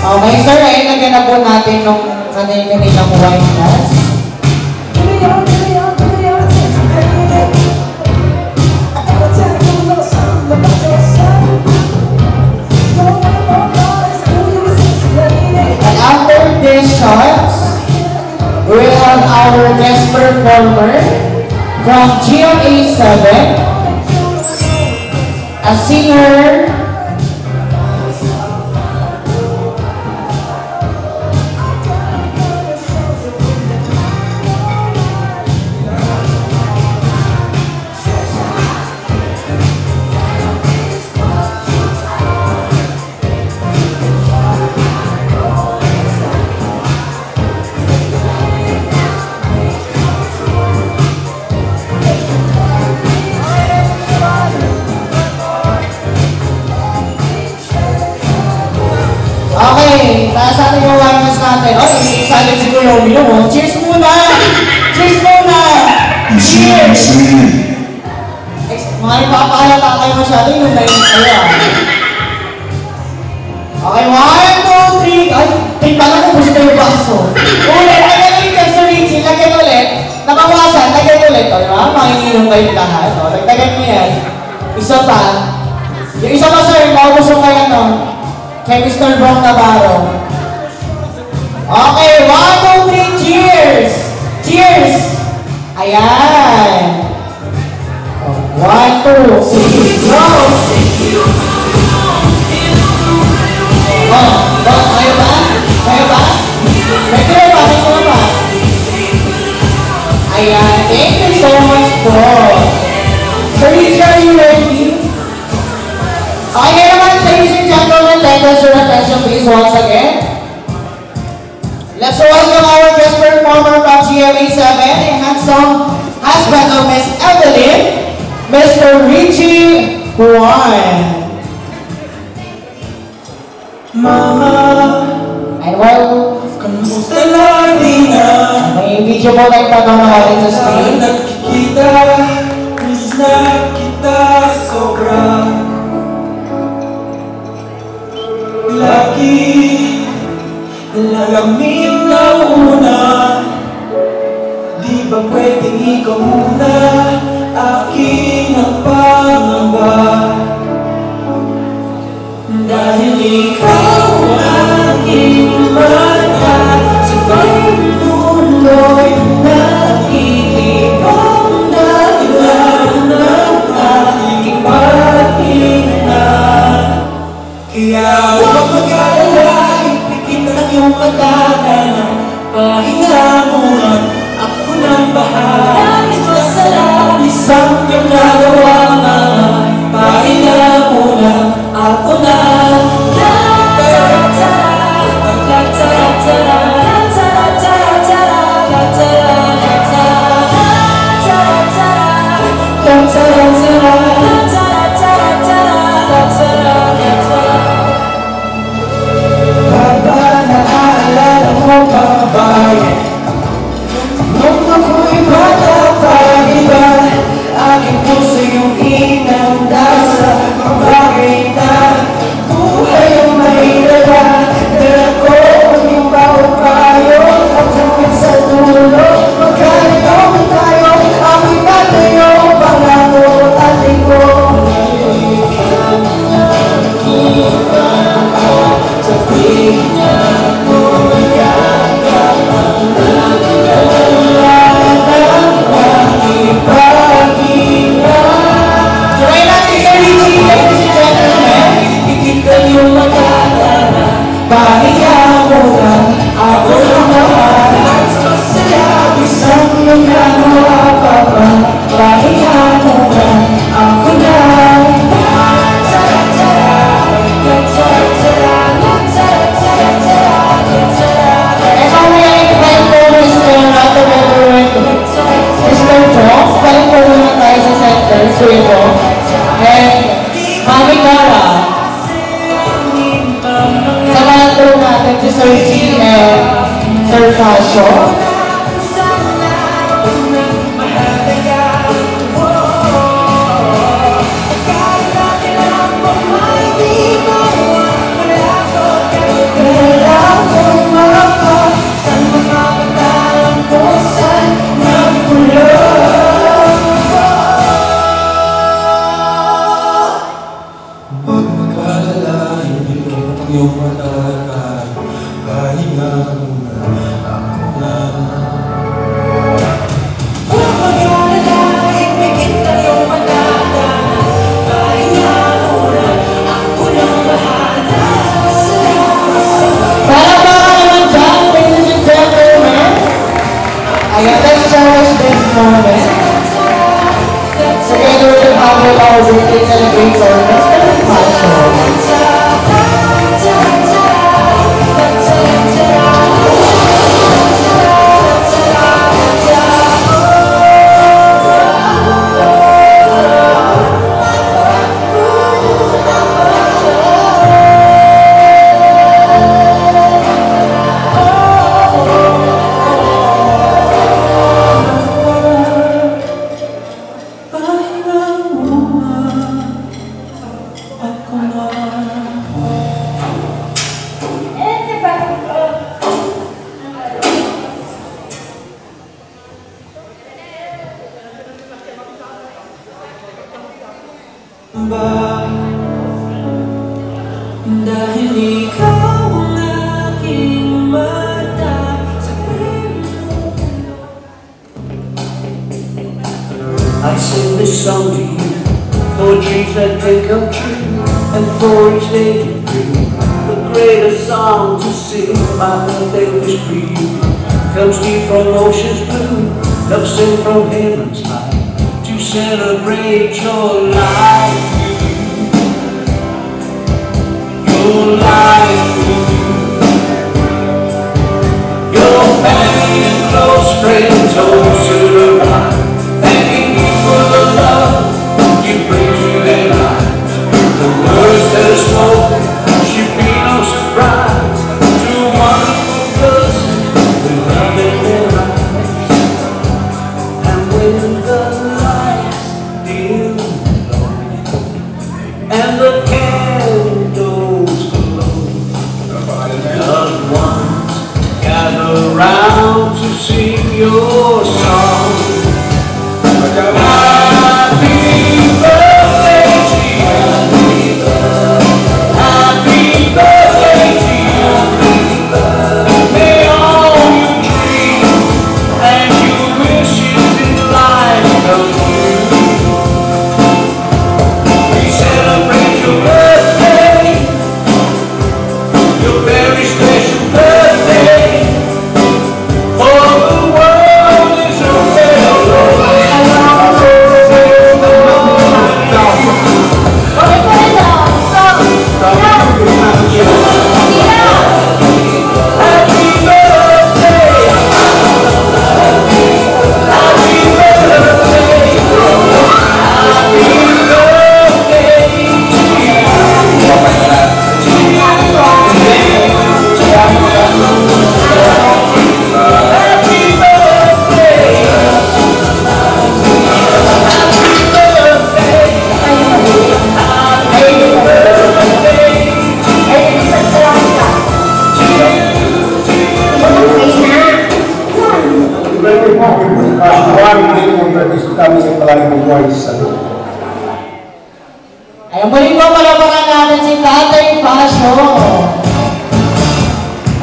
Okay, sir, ay lagyan na po natin nung kanil-kanilang wine glass. And after these shots, we will have our guest performer from GMA7, a singer, taas natin yung wines natin. Oh, excited si Kuya Omilo mo. Cheers muna! Cheers muna! Cheers! Mga ipapakalata kayo masyado yung nainis kayo. Okay, 1, 2, 3. Ay, tingnan na kung gusto yung baso. Ulit, lagyan ulit yung Richie. Lagyan ulit. Nakawasan, lagyan ulit. O, diba? Makinginom kayong lahat. O, lagdagan mo yan. Isa pa. Yung isa pa, sir, maubos yung kaya, no? Kay Mr. Bong Navarro. Okay, 1, 2, 3, cheers! Cheers! Ayan! 1, 2, 3, go! Oh, kayo ba? Kayo ba? May kayo ba? May kayo ba? Ayan, thank you so much po. So, are you ready? Okay naman, ladies and gentlemen, let us your attention please once again. Let's welcome our guest performer from GMA7, a handsome husband of Miss Evelyn, Mr. Richie Juan. Mama, and well, kamusta lagi na? May video po tayong panonoodin sa screen. Nakikita, miss na kita sobra. Lagi lalamin na una. Di ba pwedeng ikaw muna aking ang pangamba? Dahil ikaw ang aking mata sa pagtuloy na iibang na ilan ng Mr. Casio. Ayan, let's cherish this moment. Together with our birthday celebration, Mr. Casio. Dahil ikaw ang aking mata sa I sing this song to you for dreams that can come true and for each day to bring the greatest song to sing. My birthday wish for you comes deep from ocean's blue, love sent from heaven's high to celebrate your life. Your life, your family and close friends all soon arrive, thanking you for the love you bring to their lives. The words that are spoken should be no surprise to a wonderful person with love in their eyes. And when the lights dim low and the loved ones gather round to sing your song. Happy birthday to you. Happy birthday to you. May all your dreams and your wishes in life come true. We celebrate your birthday, your very special birthday, for the world is a Ayan, muli po palapakan natin si Tatay Casio.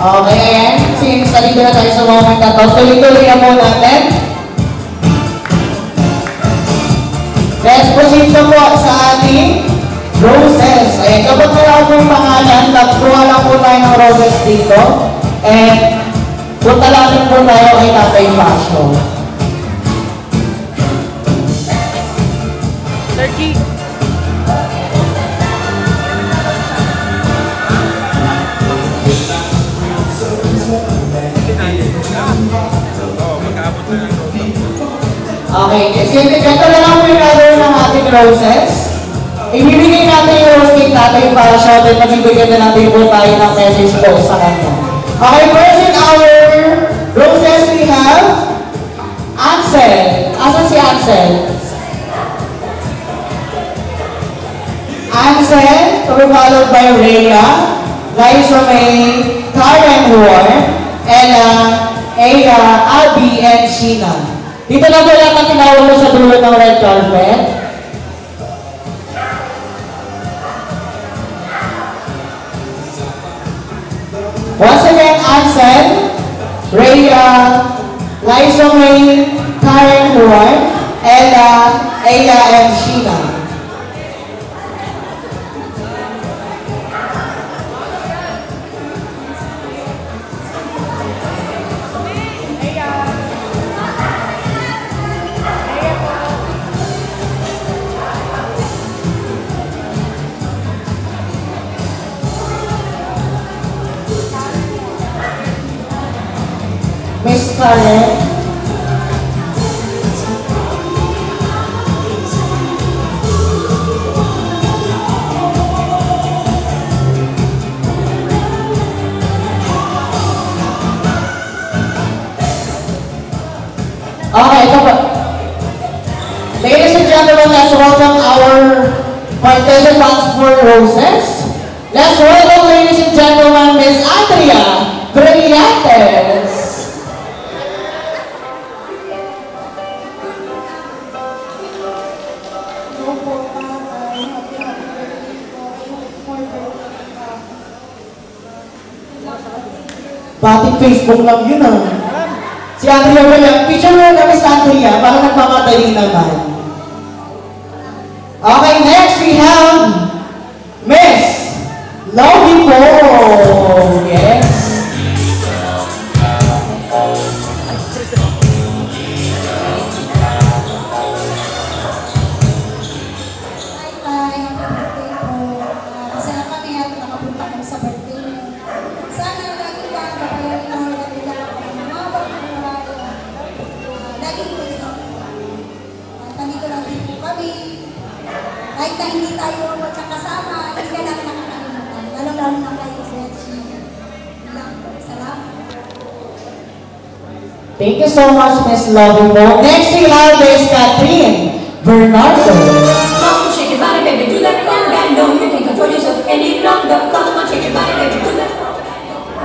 Okay, ayan. Since nandito na tayo sa moment na to, tuloy-tuloy na po natin. Let's proceed na po sa ating roses. Ayan, kapag wala po yung pangalan, nagkuha lang po tayo ng roses dito. And punta lang po tayo kay Tatay Casio. Turkey. Okay, kasi ito na lang po yung order ng ating roses. Ibibigay natin yung rose kay Tatay Casio at magbibigyan na natin po tayo ng message po sa kanya. Okay, first in our Roses, we have Ansel. Asan si Ansel? Ansel, to be followed by Rhea, Liza May, Karen Warren, Ella, Aya, Abby, and Sheena. Dito na po lang ang tinawag mo sa dulo ng red carpet. Once again, Ansel, Rhea, Liza May, Karen Warren, Ella, Aya, and Sheena. Miss Karen. Okay, ito po. Ladies and gentlemen, let's welcome our participants for roses. Let's welcome, ladies and gentlemen, Miss Andrea Brillantes. Bating Facebook lang yun ah. Si Andrea ba yan? Picture mo kami sa Andrea para nagmamadali naman. Okay, next we have Miss Lovey Po. Yes. Kahit na hindi tayo magkakasama, hindi na namin nakakalimutan. Lalo-lalo na kayo, Freddy. Salamat. Thank you so much, Miss Lovey Po. Next we have Miss Catherine Bernardo. Come on, shake your body, baby, do that conga. No, you can't control yourself any longer. Come on, shake your body, baby, do that.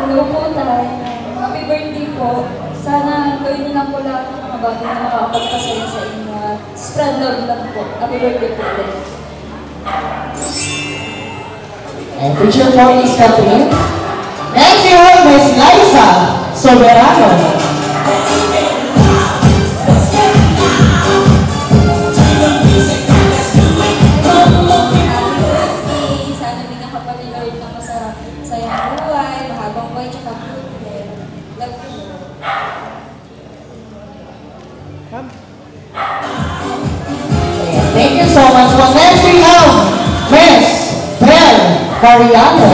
Hello po, Tay. Happy birthday po. Sana kayo din lang po lahat ng mga bata na makakapagpasaya sa inyo. Spread love lang po. Happy birthday po ulit. And picture for Miss Catherine. Next we have Miss Liza Soberano. Sana bigyan ka pa ni Lord ng masarap sayang buhay, mahabang buhay, tsaka good health. Love you. Thank you so much. Well, next we have Miss Belle Mariano.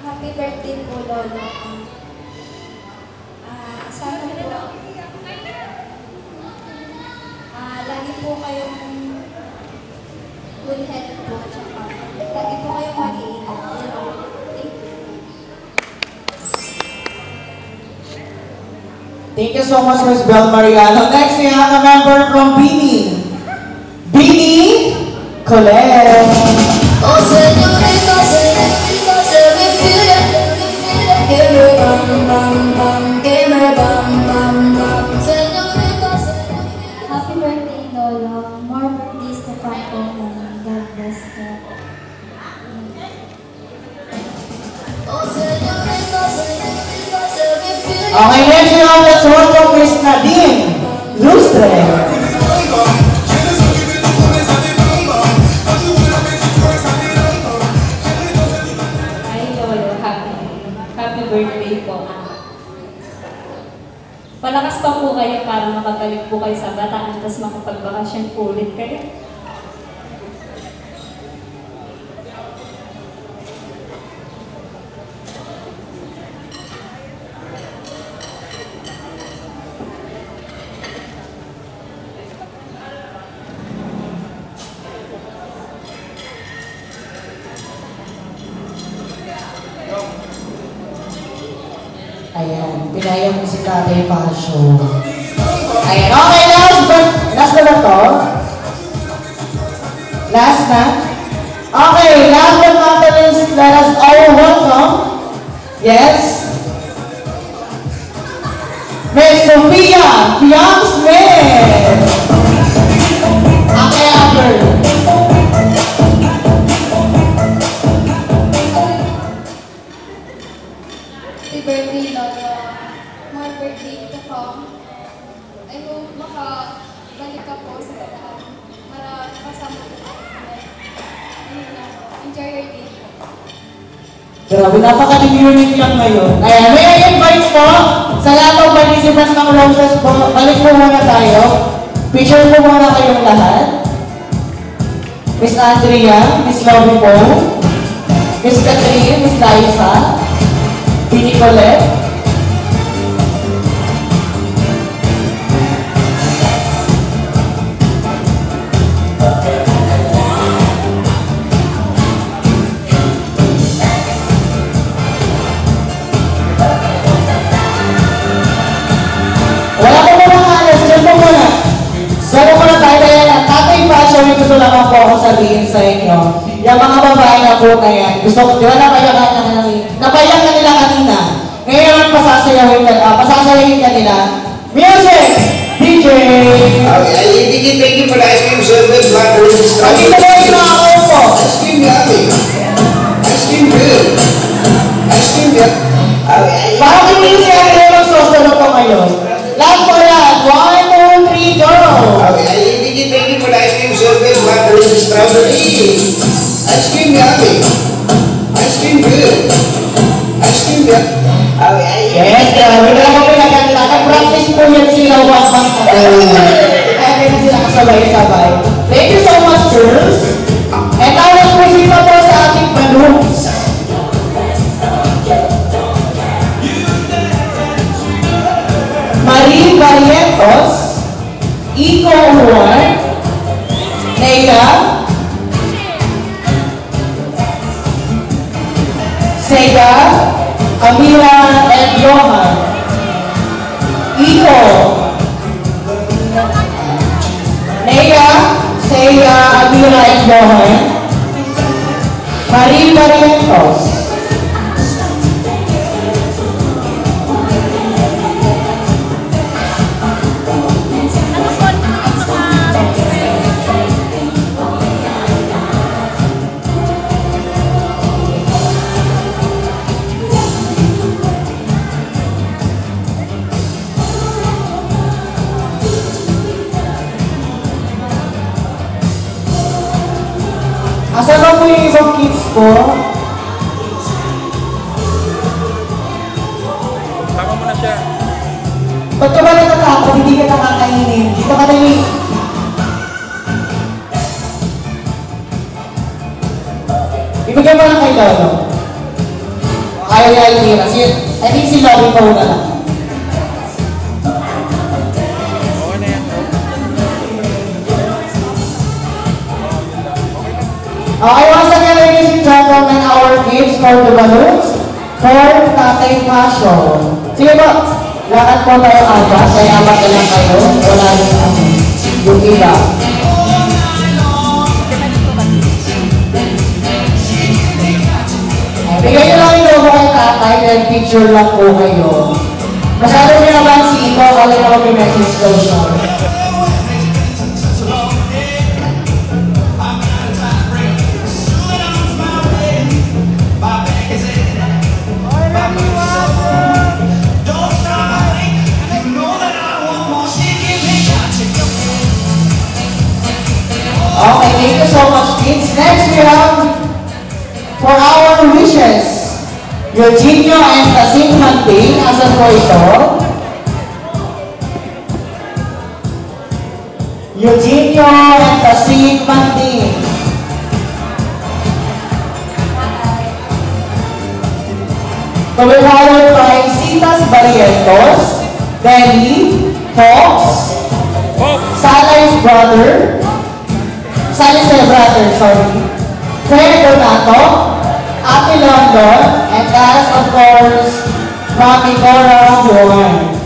Happy birthday po, Lolo. Sana po, lagi po kayong good health po, tsaka lagi po kayong mag-iingat. Thank you so much, Miss Belle Mariano. Next we have a member from Bini. Bini Colette. Oh, señorita, señorita, se me fila, que me bam, bam, bam, que me bam, bam, bam. Señorita, señorita. Happy birthday, Lolo. More birthdays to come po. God bless you. Oh, señorita, señorita, se me fila. Okay, next we have let's welcome Miss Nadine Lustre. Hi, Lolo. Happy birthday po. Palakas pa po kayo para makabalik po kayo sa Bataan, tapos makapagbakasyon po ulit kayo. Ayan, pinaya mo si Tatay Passion. Ayan, okay, last na ba to? Last na? Okay, last but not the least, let us all welcome, yes, Miss Sophia Fiang-Smith. Okay, Amber. Happy birthday, Lola. More birthday to come. I hope makabalik ka po sa daan. Para kasama ko. Enjoy your day. Grabe, napaka-unique lang ngayon. Ayan, may invite po sa lahat ng participants ng Roses po. Balik po muna tayo. Picture po muna kayong lahat. Miss Andrea, Miss Lovie po, Miss Catherine, Miss Liza, Vinnie Colette, gusto lamang po ako sabihin sa inyo, yung mga babae na po na yan, gusto ko, di ba napayagan nila kanina, ngayon pasasayahin ka nila. Music! DJ! Thank you for the ice cream service, Black Roses. Pagkita ba yung mga ako po? Ice cream yummy. Ice cream good. Ice cream yummy. Parang hindi siya kayo magsosunod ko ngayon. Last for that, 1, 2, 3, go! Thank you for the ice cream service, Black Roses strawberry. Ice cream yummy. Ice cream good. Ice cream yummy. Yes, grabe na lang ako pinaganda. Nag-practice po yan sila wapang kaya na sila kasabay-sabay. Thank you so much, girls. And now, let's proceed pa po sa ating balloons. Marie Barrientos, Iko Juan, Nega, Sega, Amira, and Johan. Iko, Nega, Sega, Amira, and Johan. Marie Barrientos. Asan na po yung ibang kids po? Sama mo na siya. Ba't ka ba natatakot? Hindi ka nakakainin. Dito ka dali. Ibigay mo lang kay Lolo. Ayaw niya Almira. I think si Lovie pa una lang. Okay, once again, ladies and gentlemen, our gifts for the balloons for Tatay Passion. Sige po, lakad po tayo apat, kaya apat na lang kayo. Wala yung iba. Bigay nyo lang yung logo kay Tatay, then picture lang po kayo. Masyado nyo naman si Iko, kala na mag-message daw siya. Okay, thank you so much, kids. Next, we have, for our wishes, Eugenio and Tasing Manting. Asan po ito? Eugenio and Tasing Manting. To be followed by Citas Barrientos, Denny, Fox, Salai's brother, Fred Donato, Ate London, and last, of course, Mami Cora Rambuan.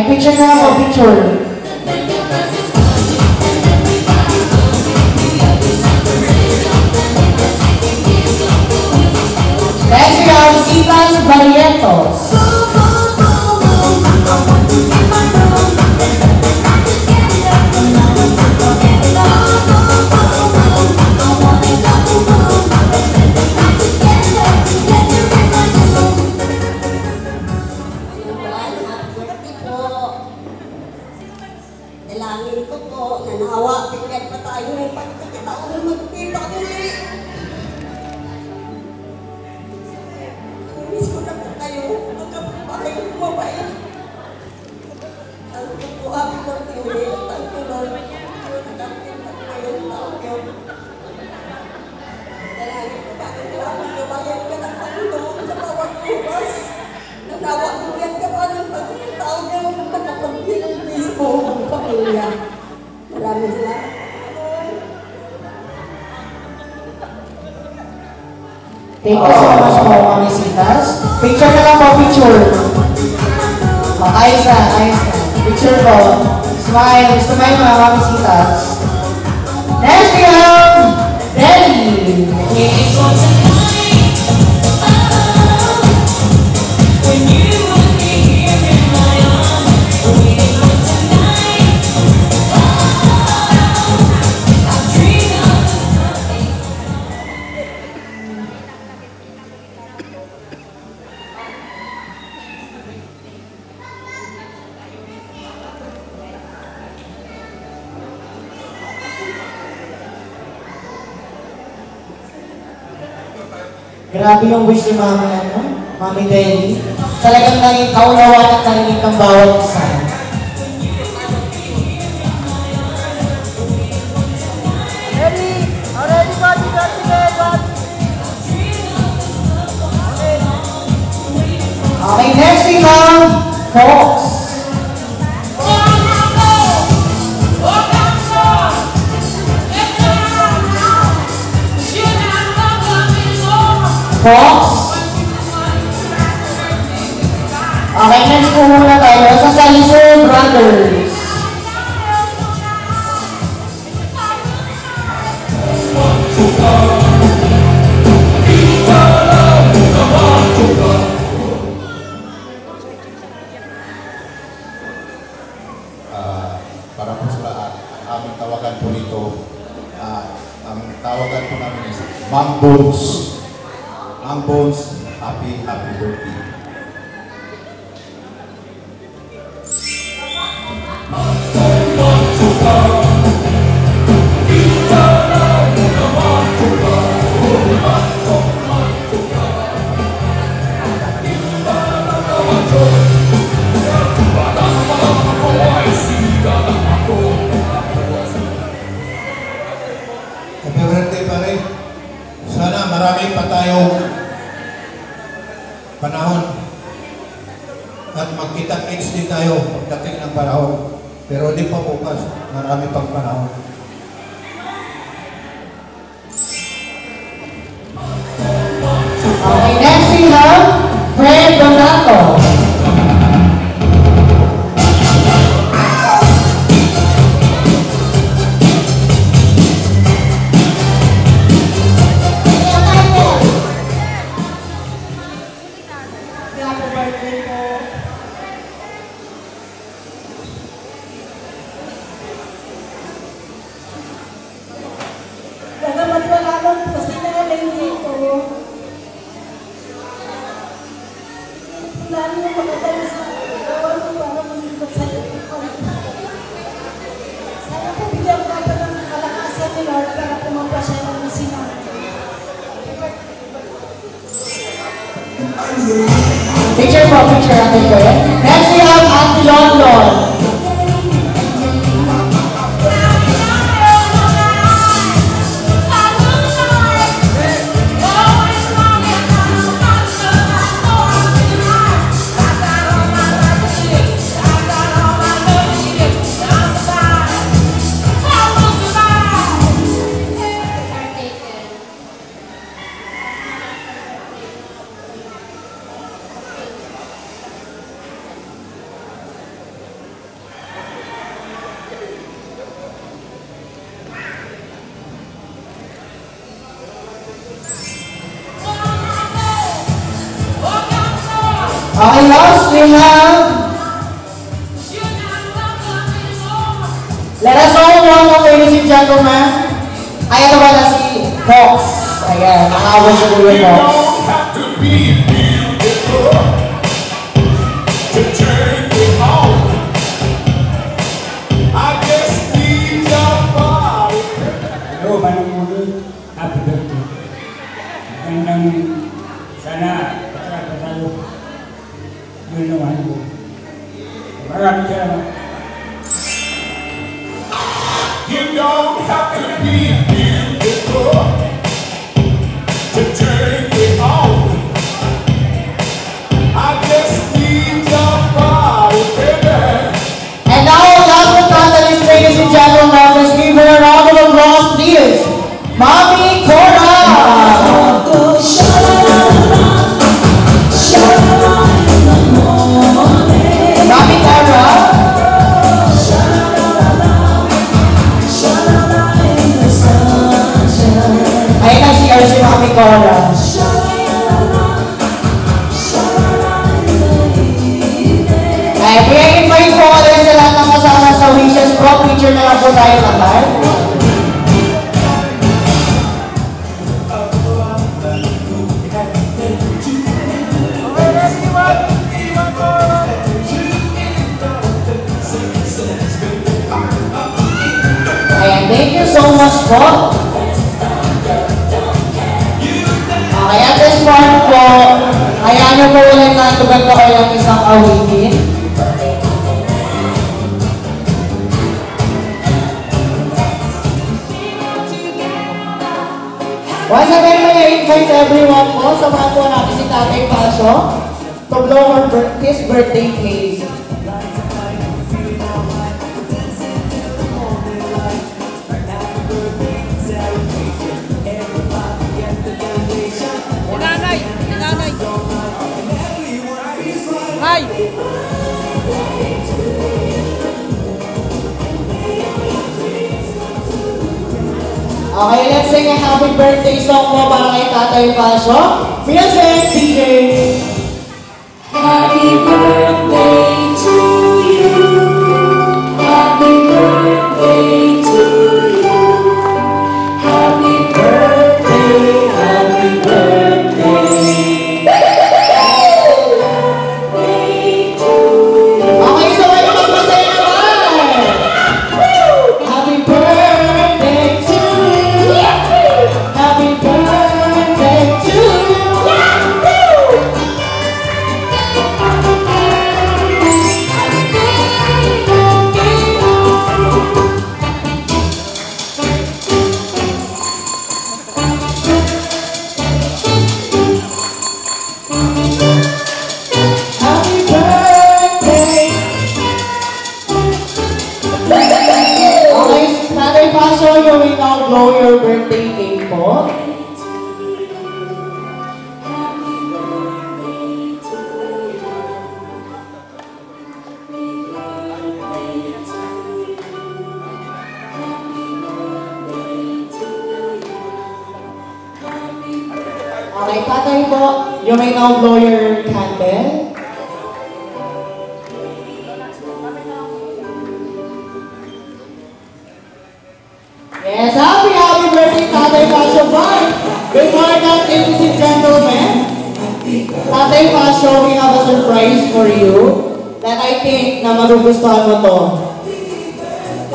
Picture na ako, picture. Next we have Citas Barrientos. Thank you so much po, Mami Citas. Picture na lang po, picture. Ayos na, ayos na. Picture po. Smile. Gusto mo yung mga Mami Citas. Next we have Delhi. Grabe yung wish ni Mami, Mami Delhi. Talagang naging kaulawan at narinig ng bawat isa. Okay, next we have Fox. Fox. Okay, next po muna tayo sa Saliso Brothers. Para po sa lahat, aming tawagan po nito, ang tawagan po namin is Mang Bones. Mang Bones, happy birthday. panahon. At magkita-kits din tayo pagdating ng panahon. Pero hindi pa bukas, marami pang panahon. Okay, next we have Fred Donato. Salamat wala lang po si nanay dito. Lalo yung makatayo sa gawa ko para mag-ibot sa iyo. Sana po bigyan ka pa ng kalakasan ni Lord para pumapasya ng sinanay. Picture po, picture natin ko yan. Next we have Ate London. Okay, last we have, let us all welcome, ladies and gentlemen. Ayan naman na si Fox. Ayan, nakawin si Kuya Fox. Hello, Manong Muli. Happy birthday. Magandang sana patay tayo. Yun naman po. Maraming salamat. You don't have to be beautiful to turn me on. I just need your body, baby. And now, last but not least, ladies and gentlemen, let's give her a round of applause, please. Mami Cora! Mami Cora! Ayun na si Mami Cora. Ay, i-invite po ko rin sa lahat ng kasama sa Wishes Pro. Picture na lang po tayo lahat. Ayan, thank you so much po. Okay, at this point po, hayaan niyo po ulit na tugan ko kayo ng isang awitin. Once again, may I-invite everyone po, samahan po natin si Tatay Pasio to blow his birthday cake. Nanay! Nanay! Hi! Okay, let's sing a happy birthday song po para kay Tatay Pasio. Music, DJ! Happy birthday to you. Happy birthday to you. Happy birthday, happy birthday. Okay, so may mas masaya naman! Happy birthday to you! Happy birthday to you! You may now blow your candle. Yes, happy birthday, Tatay Pasio Boy! Before that, ladies and gentlemen, Tatay Pasio, we have a surprise for you that I think na magugustuhan mo to.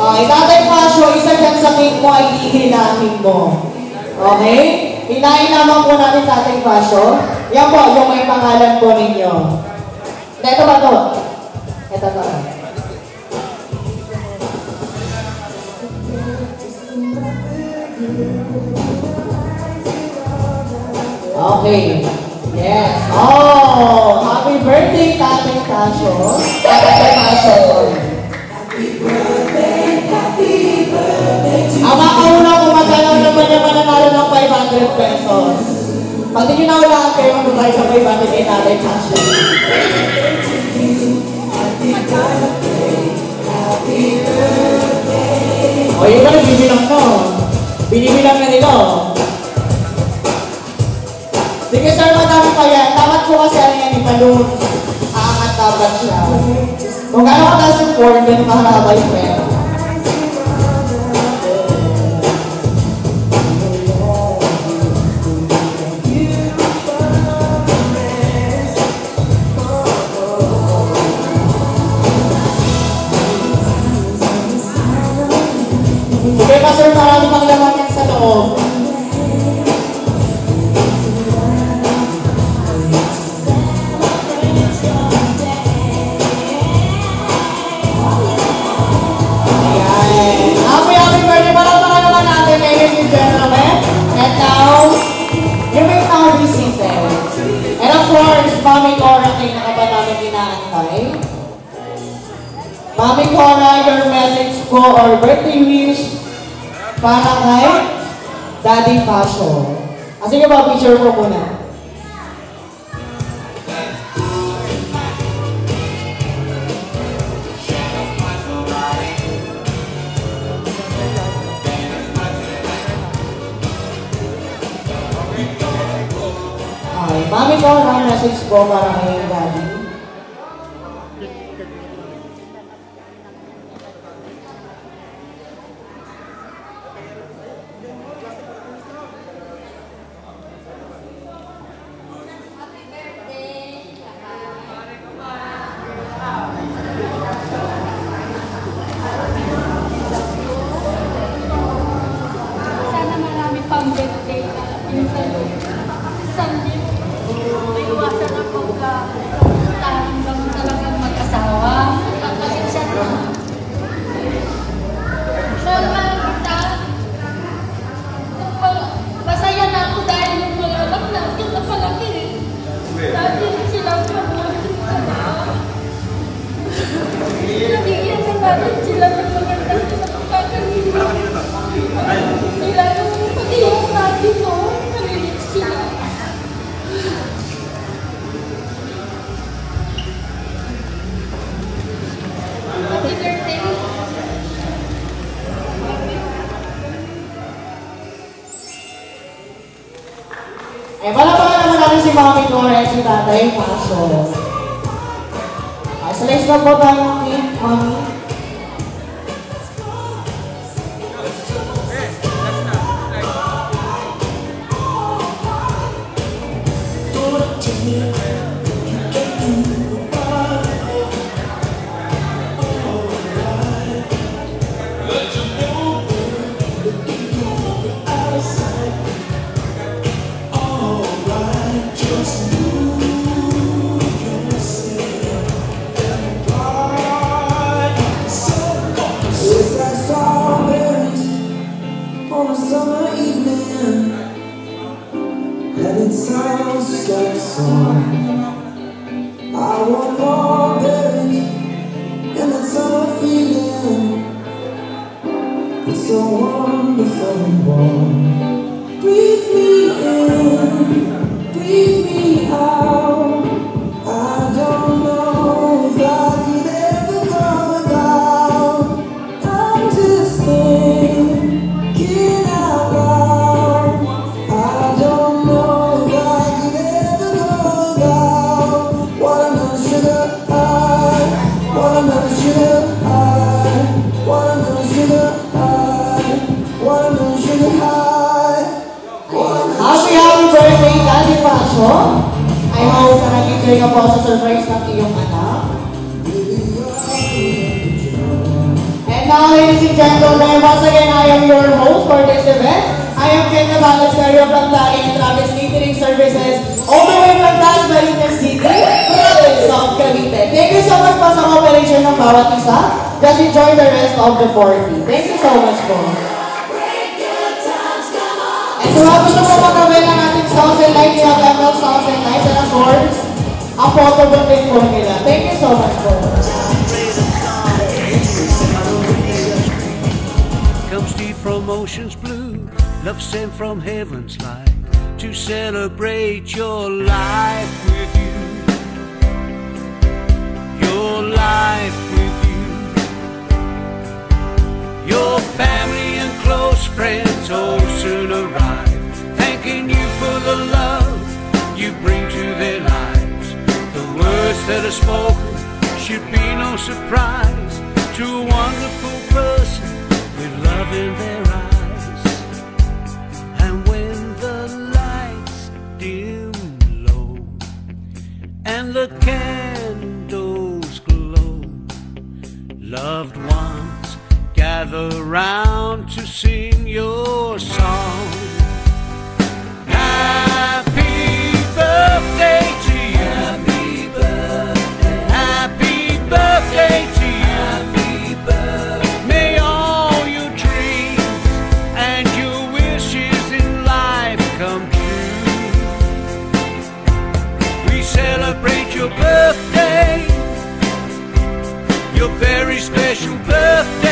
Tatay Pasio, isa dyan sa cake mo ay hihilahin mo. Okay? Hinahin naman po natin Tatay Pasio. Yan po, yung may pangalan po ninyo. Ito ba to? Ito to. Okay. Yes. Oh, happy birthday, Tatay Pasio. Tatay Pasio. Ang makauna kung magkano naman yung mananalo ng 500 pesos. Pag di nyo naulaan kayo, magbabayad sa 500 kay Tatay Pasio. O, yun na, bibilang no. Binibilang na nila. Sige sir, madami pa yan. Dapat po kasi ano yan, balloon. Aangat dapat siya. Kung gano'n ka tayo support, ganun mahaba yung pera. Sige pa sir, marami pang laman yan sa loob. Mami Cora, kayo na ka ba namin inaantay? Mami Cora, your message ko or birthday wish para kay Daddy Pasio. Sige ba, picture ko muna. Mami ko, ang message ko para kay Daddy. Sana marami pang birthday na yung Sunday. Iwasan ang pagka-tahan lang talagang mag-asawa. Kasi siya na. Normal kita. Masaya na ako dahil yung mga anak natin na palaki. Dati silang pamulong sa mga. Nagigyan na natin sila ng magandang pinapakakalimutan. Sila yung pag-iyak natin mo. Nalilit sila. Happy birthday. Palapakan naman natin si Mami Cora at si Tatay Pasio. Slice na po tayo ng cake, Mami. I don't know if I could ever go mag-enjoy ka po sa surprise ng iyong anak. And now, ladies and gentlemen, once again, I am your host for this event. I am Ken Navales, Career from Taing and Travis Catering Services, all the way from Dasmariñas City, province of Cavite. Thank you so much po sa cooperation ng bawat isa. Just enjoy the rest of the party. Thank you so much po. And so, gusto po magkawin ng ating songs and lights, we have ML songs and lights, and of course, ang photobooth din po nila. Thank you so much po. Comes deep from ocean's blue, love sent from heaven's light to celebrate your life with you. Your life with you. Your family and close friends all soon arrive, thanking you for the love you bring to their lives. The words that are spoken should be no surprise to a wonderful person with love in their eyes. And when the lights dim low and the candles glow, loved ones gather round to sing your song. Happy birthday to you. Happy birthday. Happy birthday to you. Happy birthday. May all your dreams and your wishes in life come true. We celebrate your birthday, your very special birthday.